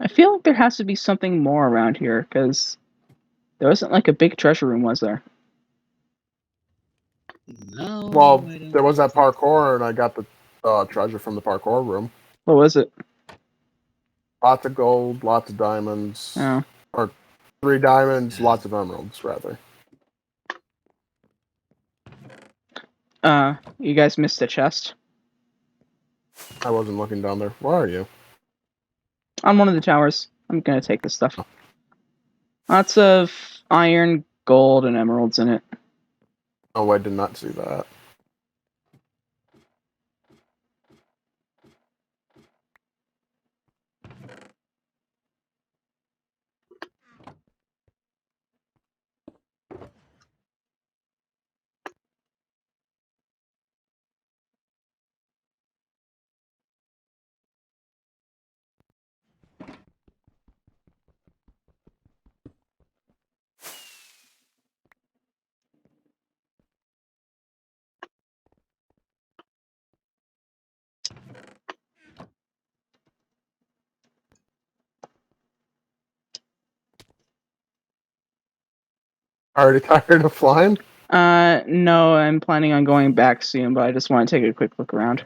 I feel like there has to be something more around here, because there wasn't like a big treasure room, was there? No. Well, I don't there was that think so. parkour, and I got the treasure from the parkour room. What was it? Lots of gold, lots of diamonds. Oh. Or 3 diamonds, Yeah. lots of emeralds, rather. You guys missed a chest? I wasn't looking down there. Where are you? On one of the towers. I'm gonna take this stuff. Lots of iron, gold, and emeralds in it. Oh, I did not see that. Already tired of flying? No, I'm planning on going back soon, but I just want to take a quick look around.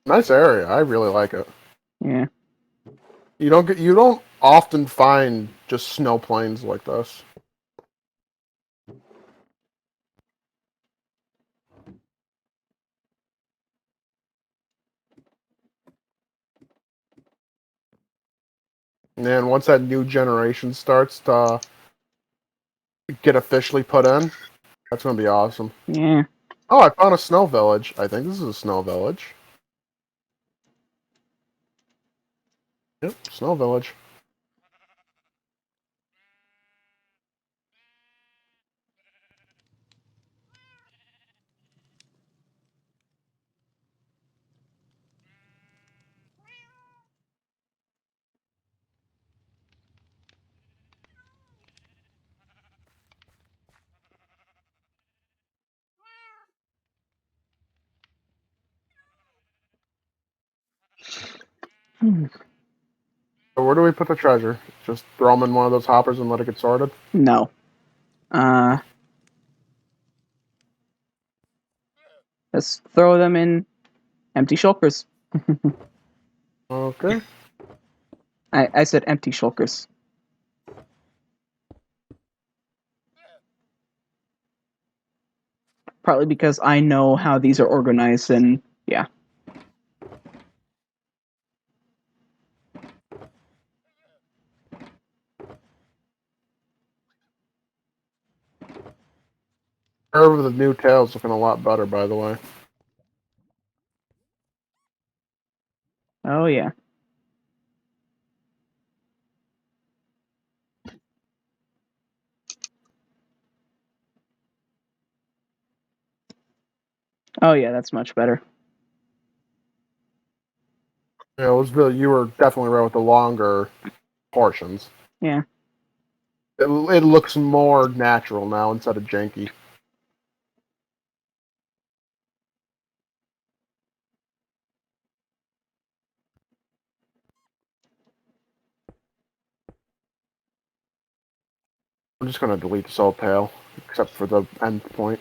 Nice area. I really like it. Yeah. You don't often find just snow plains like this. And then once that new generation starts to get officially put in, that's going to be awesome. Yeah. Oh, I found a snow village. I think this is a snow village. Yep, snow village. Hmm. So where do we put the treasure? Just throw them in one of those hoppers and let it get sorted? No. Let's throw them in empty shulkers. Okay. I said empty shulkers. Partly because I know how these are organized, and yeah. Curve of the new tail's looking a lot better, by the way. Oh yeah. Oh yeah, that's much better. Yeah, it was you were definitely right with the longer portions. Yeah. It looks more natural now instead of janky. I'm just going to delete this old tail, except for the end point.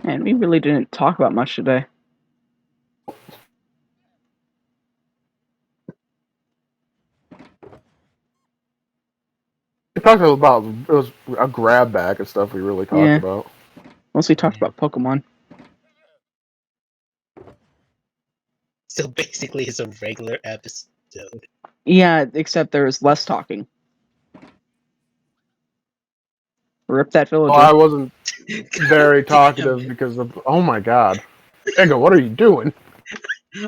Man, we really didn't talk about much today. We talked about, it was a grab bag of stuff we really talked Yeah. about. Mostly talked about Pokemon. So basically, it's a regular episode. Yeah, except there's less talking. Rip that Well, villager. I wasn't very Damn talkative it. because of, oh my god. Ego, what are you doing?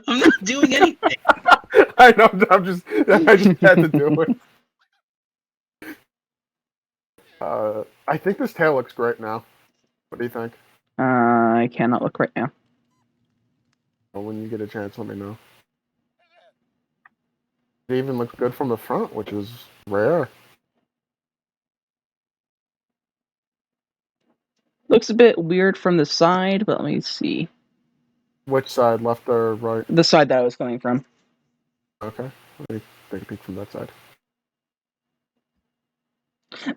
I'm not doing anything. I know, I just had to do it. I think this tail looks great now. What do you think? I cannot look right now. Well, when you get a chance, let me know. It even looks good from the front, which is rare. Looks a bit weird from the side, but let me see. Which side, left or right? The side that I was coming from. Okay, let me take a peek from that side.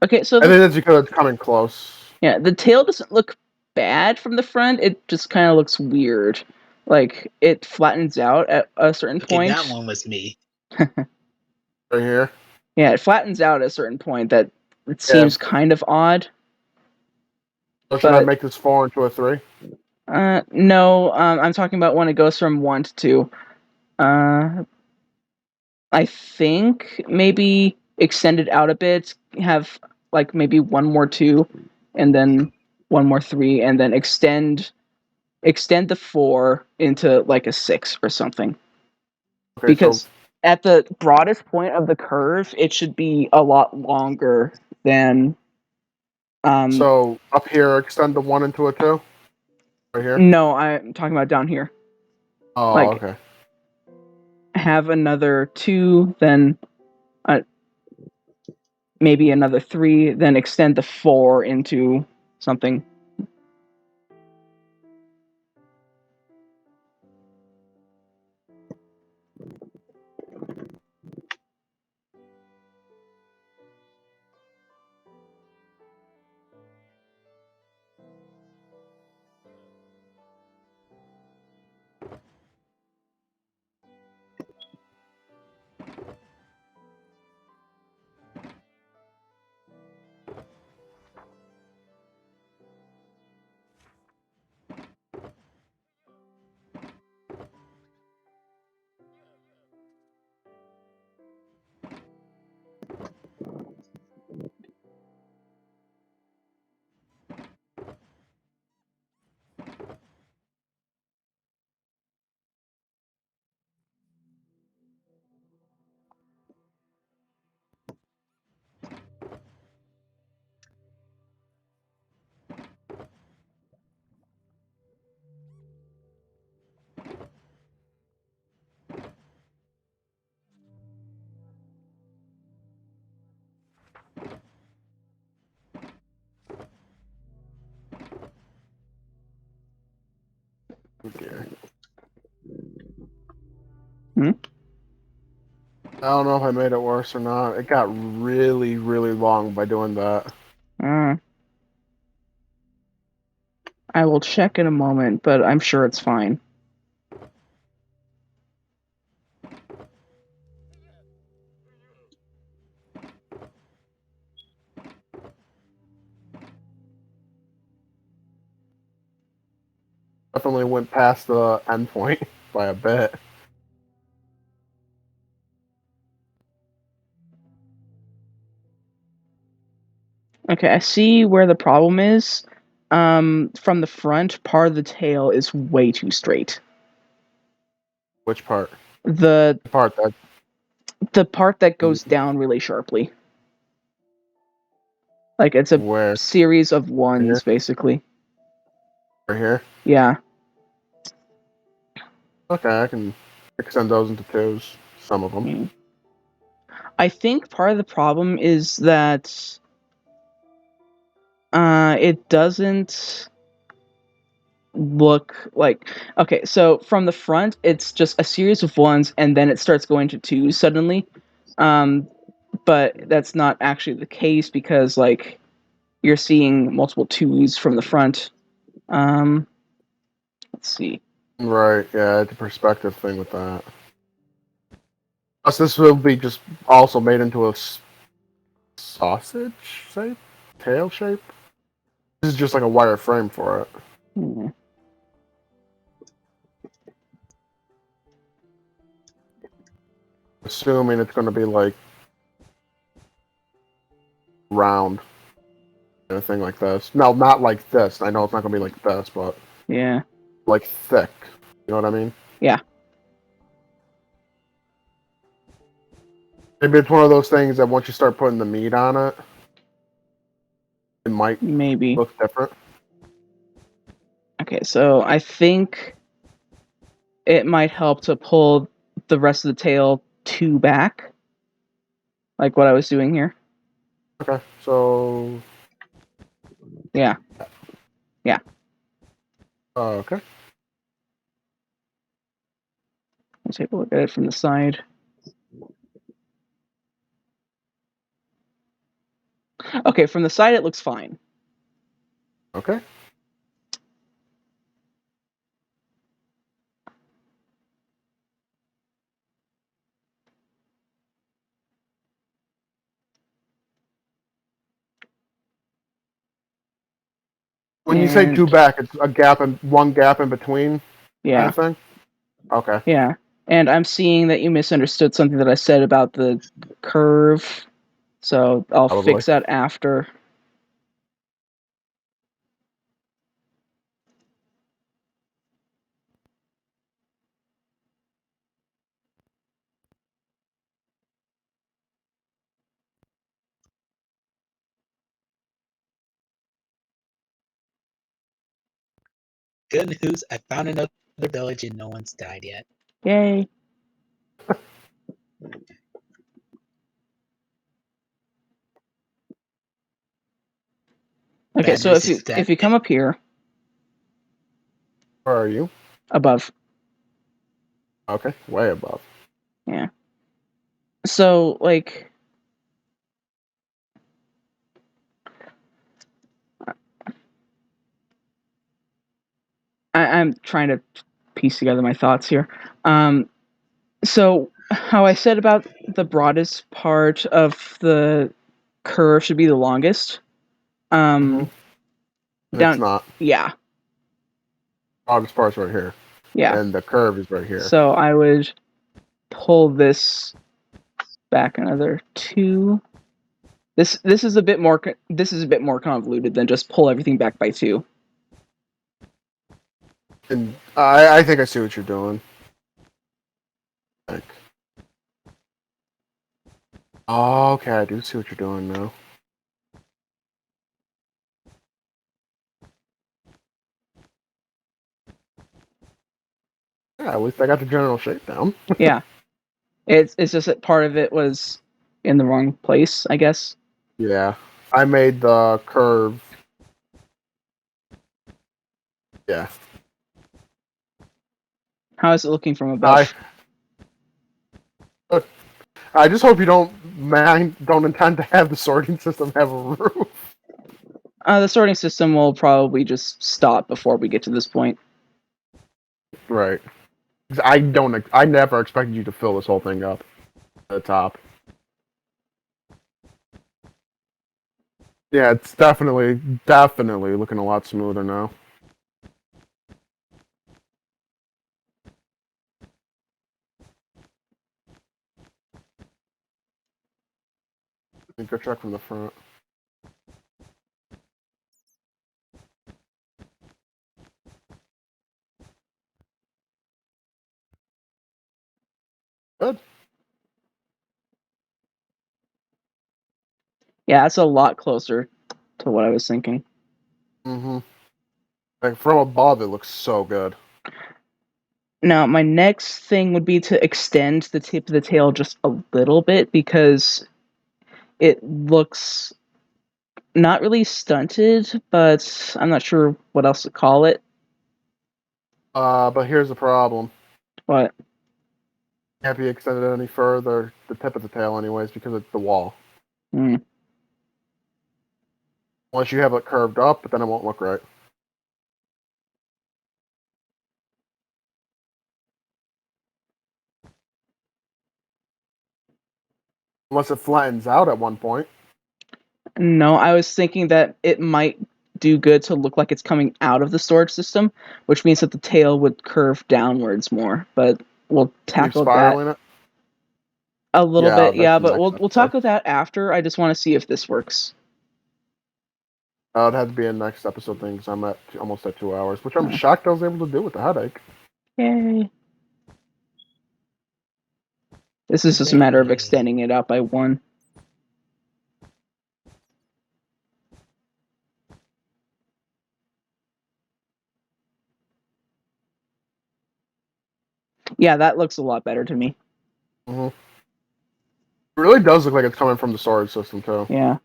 Okay, so I think that's because it's coming close. yeah, the tail doesn't look bad from the front. It just kind of looks weird. Like, it flattens out at a certain Okay, point. that one was me. Right here. Yeah, it flattens out at a certain point that it seems kind of odd. So should I But- make this 4 into a 3? No, I'm talking about when it goes from 1 to 2. I think maybe extend it out a bit, have like maybe one more 2, and then one more 3, and then extend the 4 into like a 6 or something. Okay, Because so at the broadest point of the curve, it should be a lot longer than So up here, extend the 1 into a 2. Right here. No, I'm talking about down here. Oh, like- okay. Have another 2, then maybe another 3, then extend the 4 into something. Okay. Hmm? I don't know if I made it worse or not. It got really, really long by doing that. Uh, I will check in a moment, but I'm sure it's fine. Definitely went past the endpoint by a bit. Okay, I see where the problem is. From the front, part of the tail is way too straight. Which part? The The part that the part that goes down really sharply. Like it's a where series of here? ones, basically. Right here. Yeah. Okay, I can extend those into 2s. Some of them. Mm. I think part of the problem is that it doesn't look like, okay, so from the front it's just a series of ones and then it starts going to 2s suddenly. But that's not actually the case because like you're seeing multiple 2s from the front. Let's see. Right, yeah, it's a perspective thing with that. Plus, this will be just also made into a sausage shape? Tail shape? This is just like a wire frame for it. Hmm. Assuming it's going to be like round. Anything like this. No, not like this. I know it's not going to be like this, but Yeah. like thick. You know what I mean? Yeah. Maybe it's one of those things that once you start putting the meat on it, it might Maybe. look different. Okay, so I think it might help to pull the rest of the tail 2 back, like what I was doing here. Okay, so Yeah. okay. Let's take a look at it from the side. Okay, from the side it looks fine. Okay. When you say 2 And back, it's a gap and one gap in between kind yeah, of thing? Okay. yeah. And I'm seeing that you misunderstood something that I said about the curve, so I'll Probably. fix that after. Good news, I found another village and no one's died yet. Yay. Okay, Bad so news is that if you come up here Where are you? above, Okay, way above. yeah. So like, I'm trying to piece together my thoughts here. So how I said about the broadest part of the curve should be the longest. It's Down, not. yeah, August part's right here. yeah. And the curve is right here. So I would pull this back another 2. This is a bit more convoluted than just pull everything back by 2. And I think I see what you're doing. Like, oh, okay, I do see what you're doing now. Yeah, at least I got the general shape down. Yeah, it's just that part of it was in the wrong place, I guess. Yeah, I made the curve. Yeah. How is it looking from above? I just hope you don't intend to have the sorting system have a roof. The sorting system will probably just stop before we get to this point. Right. 'Cause I never expected you to fill this whole thing up at the top. Yeah, it's definitely looking a lot smoother now. Go check from the front. Good. Yeah, that's a lot closer to what I was thinking. Like from above, it looks so good. Now, my next thing would be to extend the tip of the tail just a little bit because it looks not really stunted, but I'm not sure what else to call it. But here's the problem. But Can't be extended any further, the tip of the tail anyways, because it's the wall. mm, Unless you have it curved up, but then it won't look right. Unless it flattens out at one point. no, I was thinking that it might do good to look like it's coming out of the storage system, which means that the tail would curve downwards more. But we'll tackle You're spiraling that it? a little Yeah, bit. that's Yeah, the but next we'll episode. tackle that after. I just want to see if this works. It'd have to be a next episode thing because I'm almost at 2 hours, which I'm shocked I was able to do with the headache. Yay. This is just a matter of extending it out by 1. Yeah, that looks a lot better to me. Mm-hmm. It really does look like it's coming from the storage system too. Yeah.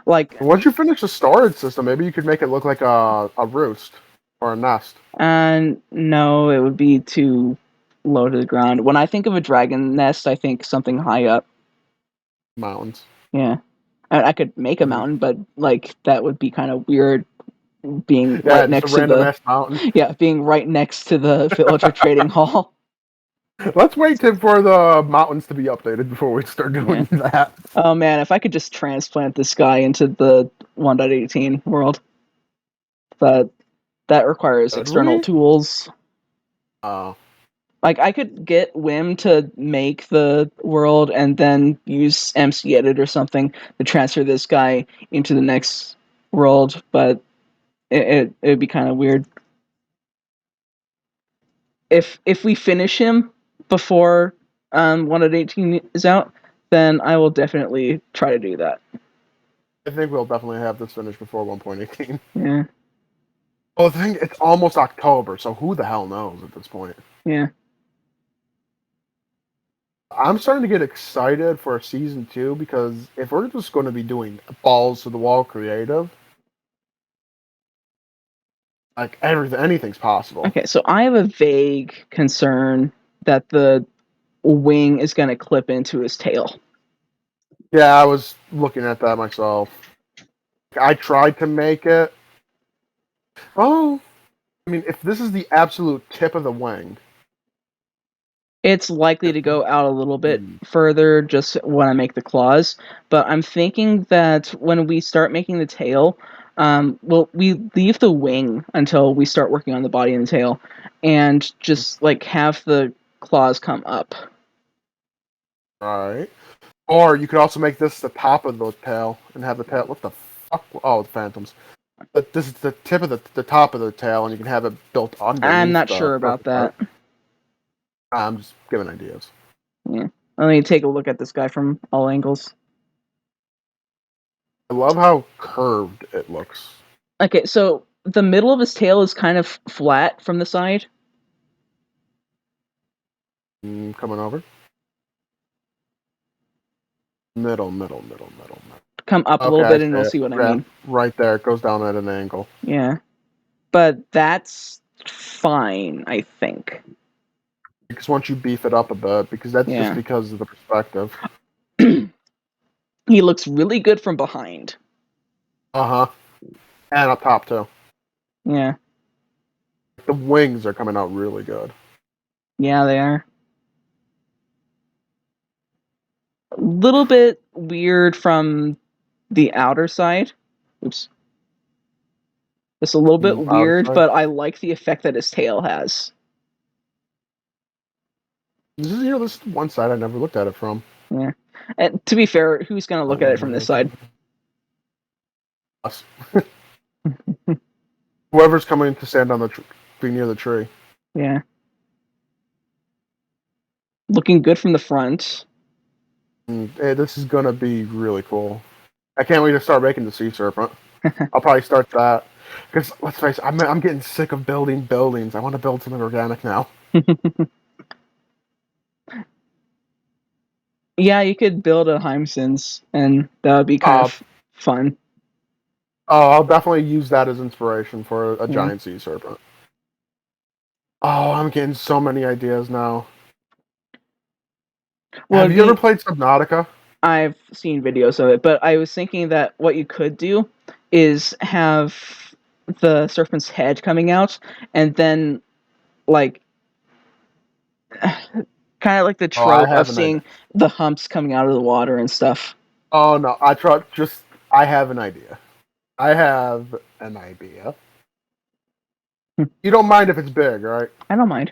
Like, Once you finish the storage system, maybe you could make it look like a roost or a nest. and no, it would be too low to the ground. When I think of a dragon nest, I think something high up. Mountains. Yeah. I could make a mountain, but like that would be kind of weird being Yeah, right just next a to random the ass mountain. yeah, being right next to the villager trading hall. Let's wait for the mountains to be updated before we start doing that. Oh man, if I could just transplant this guy into the 1.18 world. But that requires Could external we? tools. Oh. Like I could get Wim to make the world and then use MC Edit or something to transfer this guy into the next world, but it'd be kind of weird. If we finish him before 1.18 is out, then I will definitely try to do that. I think we'll definitely have this finished before 1.18. Yeah. Well, the thing, it's almost October, so who the hell knows at this point? Yeah. I'm starting to get excited for season 2 because if we're just going to be doing balls to the wall creative, like anything's possible. Okay, so I have a vague concern that the wing is going to clip into his tail. Yeah, I was looking at that myself. I tried to make it. Oh, I mean, if this is the absolute tip of the wing, It's likely to go out a little bit further just when I make the claws, but I'm thinking that when we start making the tail, we leave the wing until we start working on the body and the tail, and just like have the claws come up. all right. Or you could also make this the top of the tail and have the tail. What the fuck? Oh, the phantoms. But this is the tip of the top of the tail, and you can have it built under. I'm not sure about that. I'm just giving ideas. Yeah. Let me take a look at this guy from all angles. I love how curved it looks. Okay, so the middle of his tail is kind of flat from the side. Coming over. Middle. Come up a little bit and you'll see what I mean. Right there, it goes down at an angle. Yeah. But that's fine, I think. Because once you beef it up a bit, because that's just because of the perspective. He looks really good from behind. Uh-huh. And up top, too. Yeah. The wings are coming out really good. Yeah, they are. A little bit weird from the outer side. Oops. It's a little bit weird, but I like the effect that his tail has. This is one side I never looked at it from. Yeah. And to be fair, who's going to look at it from this side? Us. Whoever's coming to stand on be near the tree. Yeah. Looking good from the front. Hey, this is gonna be really cool. I can't wait to start making the sea serpent. I'll probably start that because let's face it, I'm getting sick of building buildings. I want to build something organic now. Yeah, you could build a Heimsins, and that would be kind of fun. Oh, I'll definitely use that as inspiration for a giant sea serpent. Oh, I'm getting so many ideas now. Well, have you ever played Subnautica? I've seen videos of it, but I was thinking that what you could do is have the serpent's head coming out, and then, like, kind of like the trope of seeing the humps coming out of the water and stuff. Oh, no, I have an idea. You don't mind if it's big, right? I don't mind.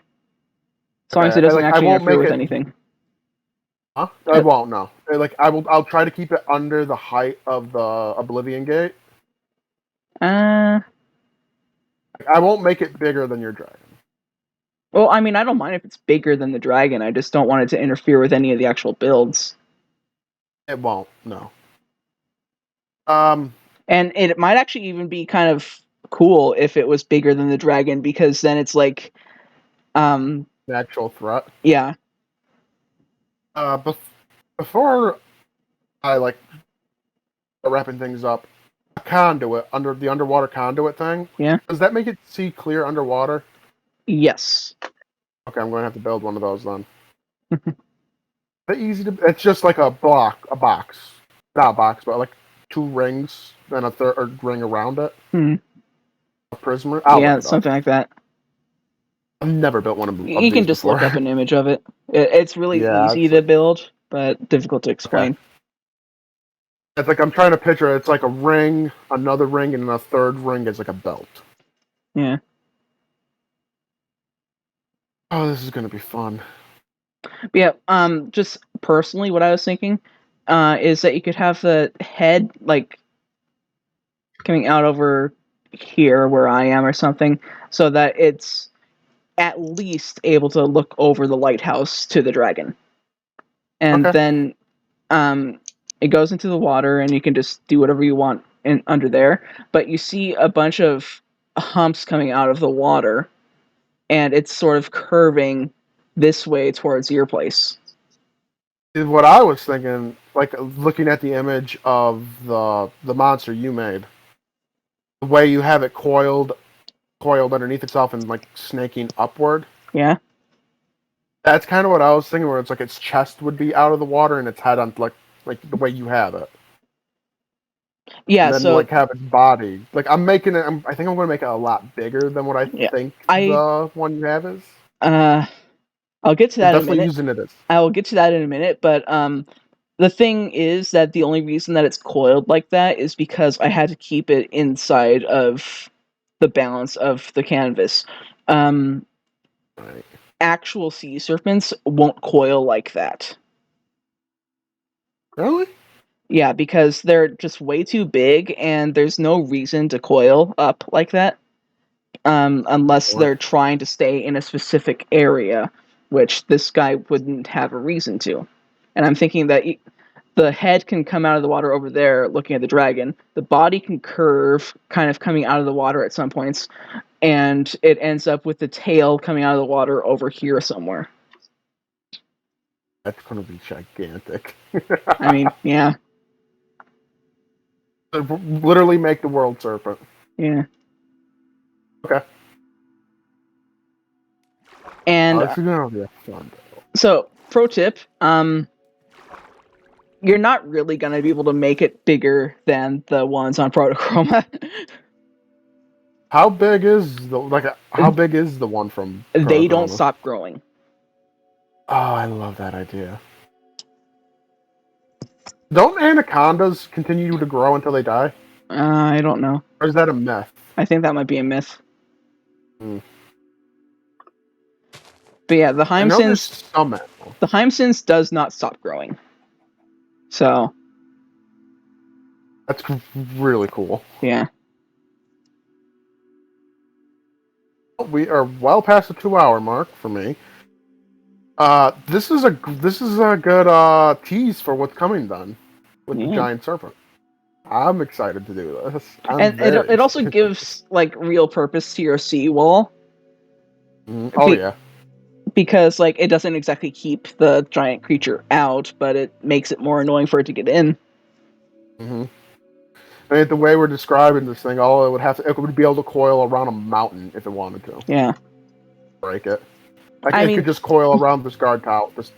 As long as it doesn't actually interfere with anything. Huh? I won't, no. I'll try to keep it under the height of the Oblivion Gate. I won't make it bigger than your dragon. Well, I mean, I don't mind if it's bigger than the dragon. I just don't want it to interfere with any of the actual builds. It won't, no. And it might actually even be kind of cool if it was bigger than the dragon, because then it's like the actual threat. Yeah. Before I start wrapping things up, a conduit the underwater conduit thing. Yeah. Does that make it see clear underwater? Yes. Okay, I'm going to have to build one of those then. It's just like a box. Not a box, but like 2 rings, then a third ring around it. A prism. Yeah, something like that. I've never built one of these. You can just look up an image of it. It's really easy to build, but difficult to explain. Okay. It's like I'm trying to picture it. It's like a ring, another ring, and a third ring is like a belt. Yeah. Oh, this is gonna be fun. But yeah, just personally, what I was thinking is that you could have the head like coming out over here where I am or something, so that it's at least able to look over the lighthouse to the dragon. And then it goes into the water, and you can just do whatever you want under there. But you see a bunch of humps coming out of the water, and it's sort of curving this way towards your place. What I was thinking, like looking at the image of the monster you made, the way you have it coiled underneath itself and like snaking upward. Yeah. That's kind of what I was thinking, where it's like its chest would be out of the water and its head on like the way you have it. Yeah. And then So like have its body. Like I'm making it. I think I'm going to make it a lot bigger than what I think the one you have is. I'll get to that in a Definitely minute. using it as. I will get to that in a minute, but the thing is that the only reason that it's coiled like that is because I had to keep it inside of the balance of the canvas. Right. Actual sea serpents won't coil like that. Really? Yeah, because they're just way too big, and there's no reason to coil up like that, unless they're trying to stay in a specific area, which this guy wouldn't have a reason to. And I'm thinking that the head can come out of the water over there looking at the dragon. The body can curve, kind of coming out of the water at some points, and it ends up with the tail coming out of the water over here somewhere. That's going to be gigantic. I mean, yeah. Literally make the world serpent. Yeah. Okay. And this is going to be fun. So, pro tip, you're not really going to be able to make it bigger than the ones on Protochroma. How big is the one from They don't Protochroma? stop growing. Oh, I love that idea. Don't anacondas continue to grow until they die? I don't know. Or is that a myth? I think that might be a myth. Hmm. But yeah, the Heimsins does not stop growing. So that's really cool. Yeah. We are well past the 2-hour mark for me. This is a good tease for what's coming then with the Giant Serpent. I'm excited to do this. And it also gives like real purpose to your seawall. Oh yeah. Because like it doesn't exactly keep the giant creature out, but it makes it more annoying for it to get in. Mm-hmm. I mean, the way we're describing this thing, it would be able to coil around a mountain if it wanted to. Yeah. Break it. It could just coil around this guard tower. Just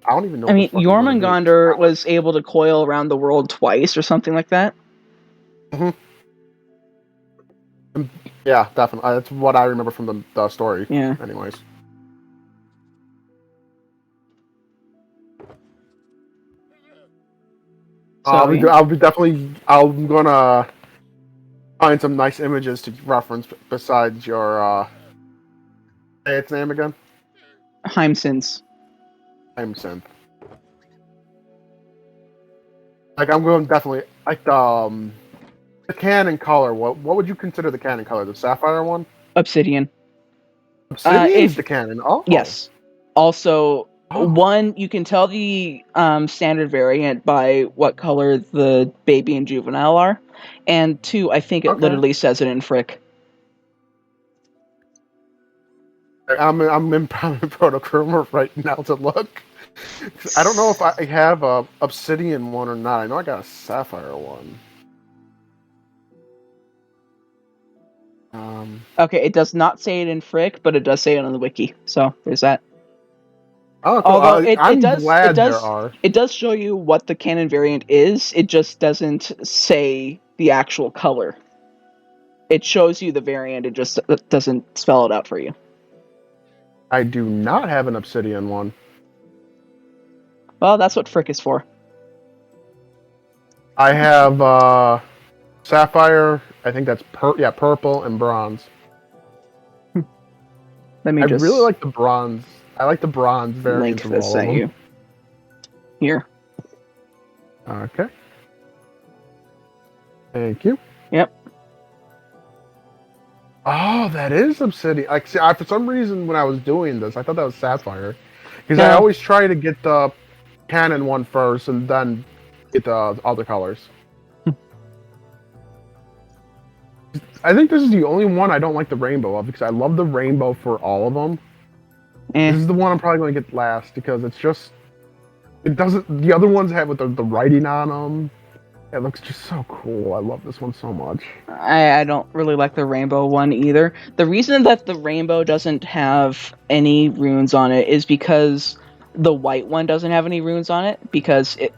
I don't even know. I mean, Jormungandr was able to coil around the world twice or something like that. Mm-hmm. Yeah, definitely. That's what I remember from the story. Yeah. Anyways. I'm gonna find some nice images to reference besides your say its name again? Heimsins. Heimsins. Like I'm going definitely like the canon color. What would you consider the canon color? The sapphire one? Obsidian. Obsidian is the canon. Oh. Yes. Also, one, you can tell the standard variant by what color the baby and juvenile are, and two, I think it literally says it in Frick. I'm in Protochroma right now to look. I don't know if I have a obsidian one or not. I know I got a sapphire one. Okay, it does not say it in Frick, but it does say it on the wiki. So there's that. Oh, cool. Although it does show you what the canon variant is. It just doesn't say the actual color. It shows you the variant. It just doesn't spell it out for you. I do not have an obsidian one. Well, that's what Frick is for. I have sapphire. I think that's purple and bronze. I really like the bronze. I like the bronze variant of all of them. You. Here. Okay. Thank you. Yep. Oh, that is obsidian. Like, see, for some reason, when I was doing this, I thought that was sapphire, because I always try to get the canon one first, and then get the other colors. I think this is the only one I don't like the rainbow of because I love the rainbow for all of them. Eh. This is the one I'm probably going to get last because it's just it doesn't. The other ones have with the writing on them. It looks just so cool. I love this one so much. I don't really like the rainbow one either. The reason that the rainbow doesn't have any runes on it is because the white one doesn't have any runes on it. Because it,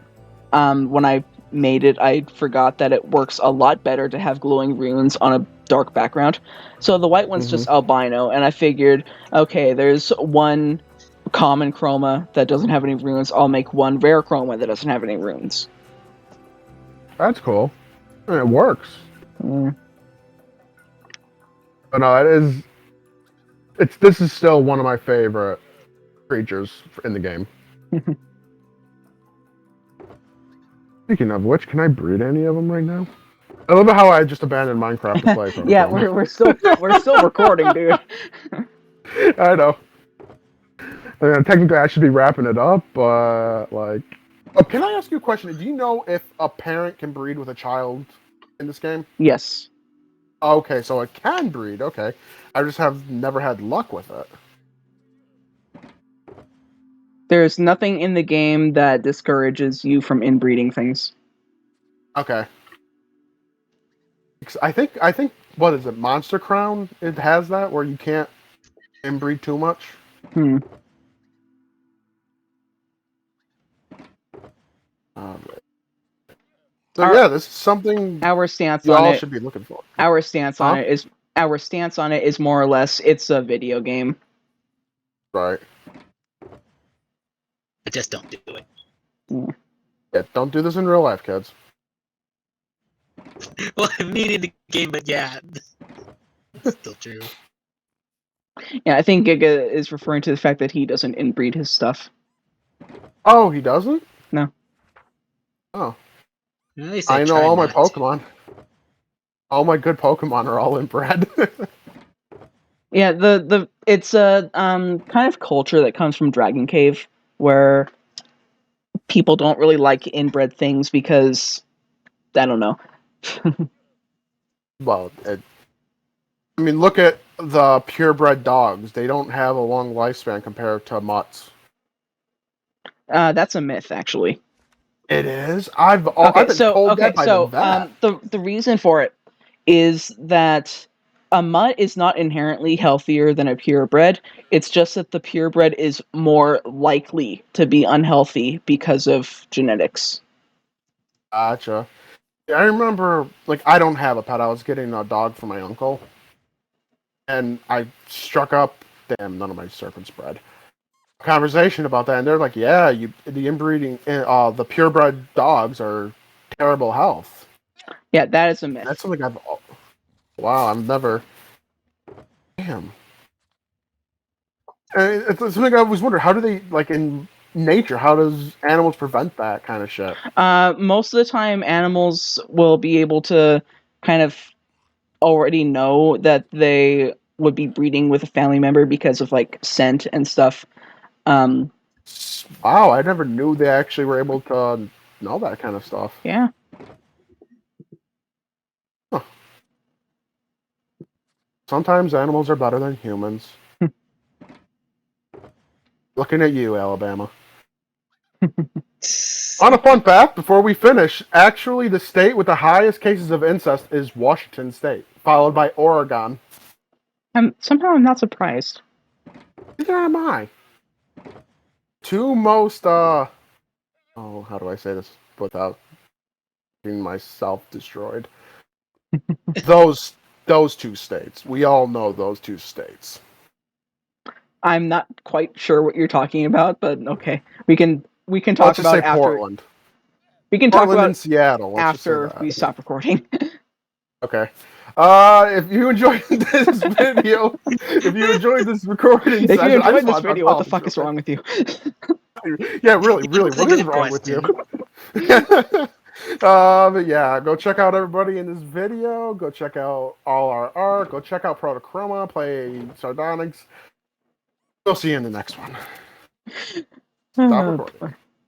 when I made it, I forgot that it works a lot better to have glowing runes on a dark background. So the white one's just albino, and I figured, okay, there's one common chroma that doesn't have any runes. I'll make one rare chroma that doesn't have any runes. That's cool. I mean, it works. Mm. But no, it is. This is still one of my favorite creatures in the game. Speaking of which, can I breed any of them right now? I love how I just abandoned Minecraft to play. Yeah, we're still recording, dude. I know. I mean, technically, I should be wrapping it up, but like, oh, can I ask you a question? Do you know if a parent can breed with a child in this game? Yes. Okay, so it can breed. Okay, I just have never had luck with it. There's nothing in the game that discourages you from inbreeding things. Okay. I think what is it? Monster Crown? It has that where you can't inbreed too much. So yeah, this is something Our stance you on all it. should be looking for. Our stance on it is more or less it's a video game. Right. But just don't do it. Yeah, don't do this in real life, kids. Well, I mean in the game, but yeah, it's still true. Yeah, I think Giga is referring to the fact that he doesn't inbreed his stuff. Oh, he doesn't? No. Oh. At least I know try all my not to. Pokemon. All my good Pokemon are all inbred. Yeah, it's a kind of culture that comes from Dragon Cave where people don't really like inbred things because I don't know. Well, I mean, look at the purebred dogs. They don't have a long lifespan compared to mutts. That's a myth, actually. It is. I've been told that by the vet. The reason for it is that a mutt is not inherently healthier than a purebred. It's just that the purebred is more likely to be unhealthy because of genetics. Gotcha. Yeah, I remember, like, I don't have a pet. I was getting a dog for my uncle. And I struck up, damn, none of my serpents bred. Conversation about that, and they're like, yeah, the inbreeding, the purebred dogs are terrible health. Yeah, that is a myth. That's something I've never. Damn. And it's something I always wonder. How do they, like, in nature, how does animals prevent that kind of shit? Most of the time, animals will be able to kind of already know that they would be breeding with a family member because of, like, scent and stuff. Wow, I never knew they actually were able to know that kind of stuff. Yeah. Huh. Sometimes animals are better than humans. Looking at you, Alabama. On a fun fact, before we finish, actually the state with the highest cases of incest is Washington State, followed by Oregon. Somehow I'm not surprised. Neither am I. Two most, how do I say this without getting myself destroyed? Those two states. We all know those two states. I'm not quite sure what you're talking about, but okay. We can talk Let's just about say it after. Portland. We can Portland talk about and Seattle. Let's just say after that. we stop recording. Okay. If you enjoyed this video, if you enjoyed this recording If you session, enjoyed this video, what the fuck is wrong with you? Yeah, really, what is wrong with you? But yeah, go check out everybody in this video. Go check out all our art. Go check out Protochroma. Play Sardonyx. We'll see you in the next one. Stop recording.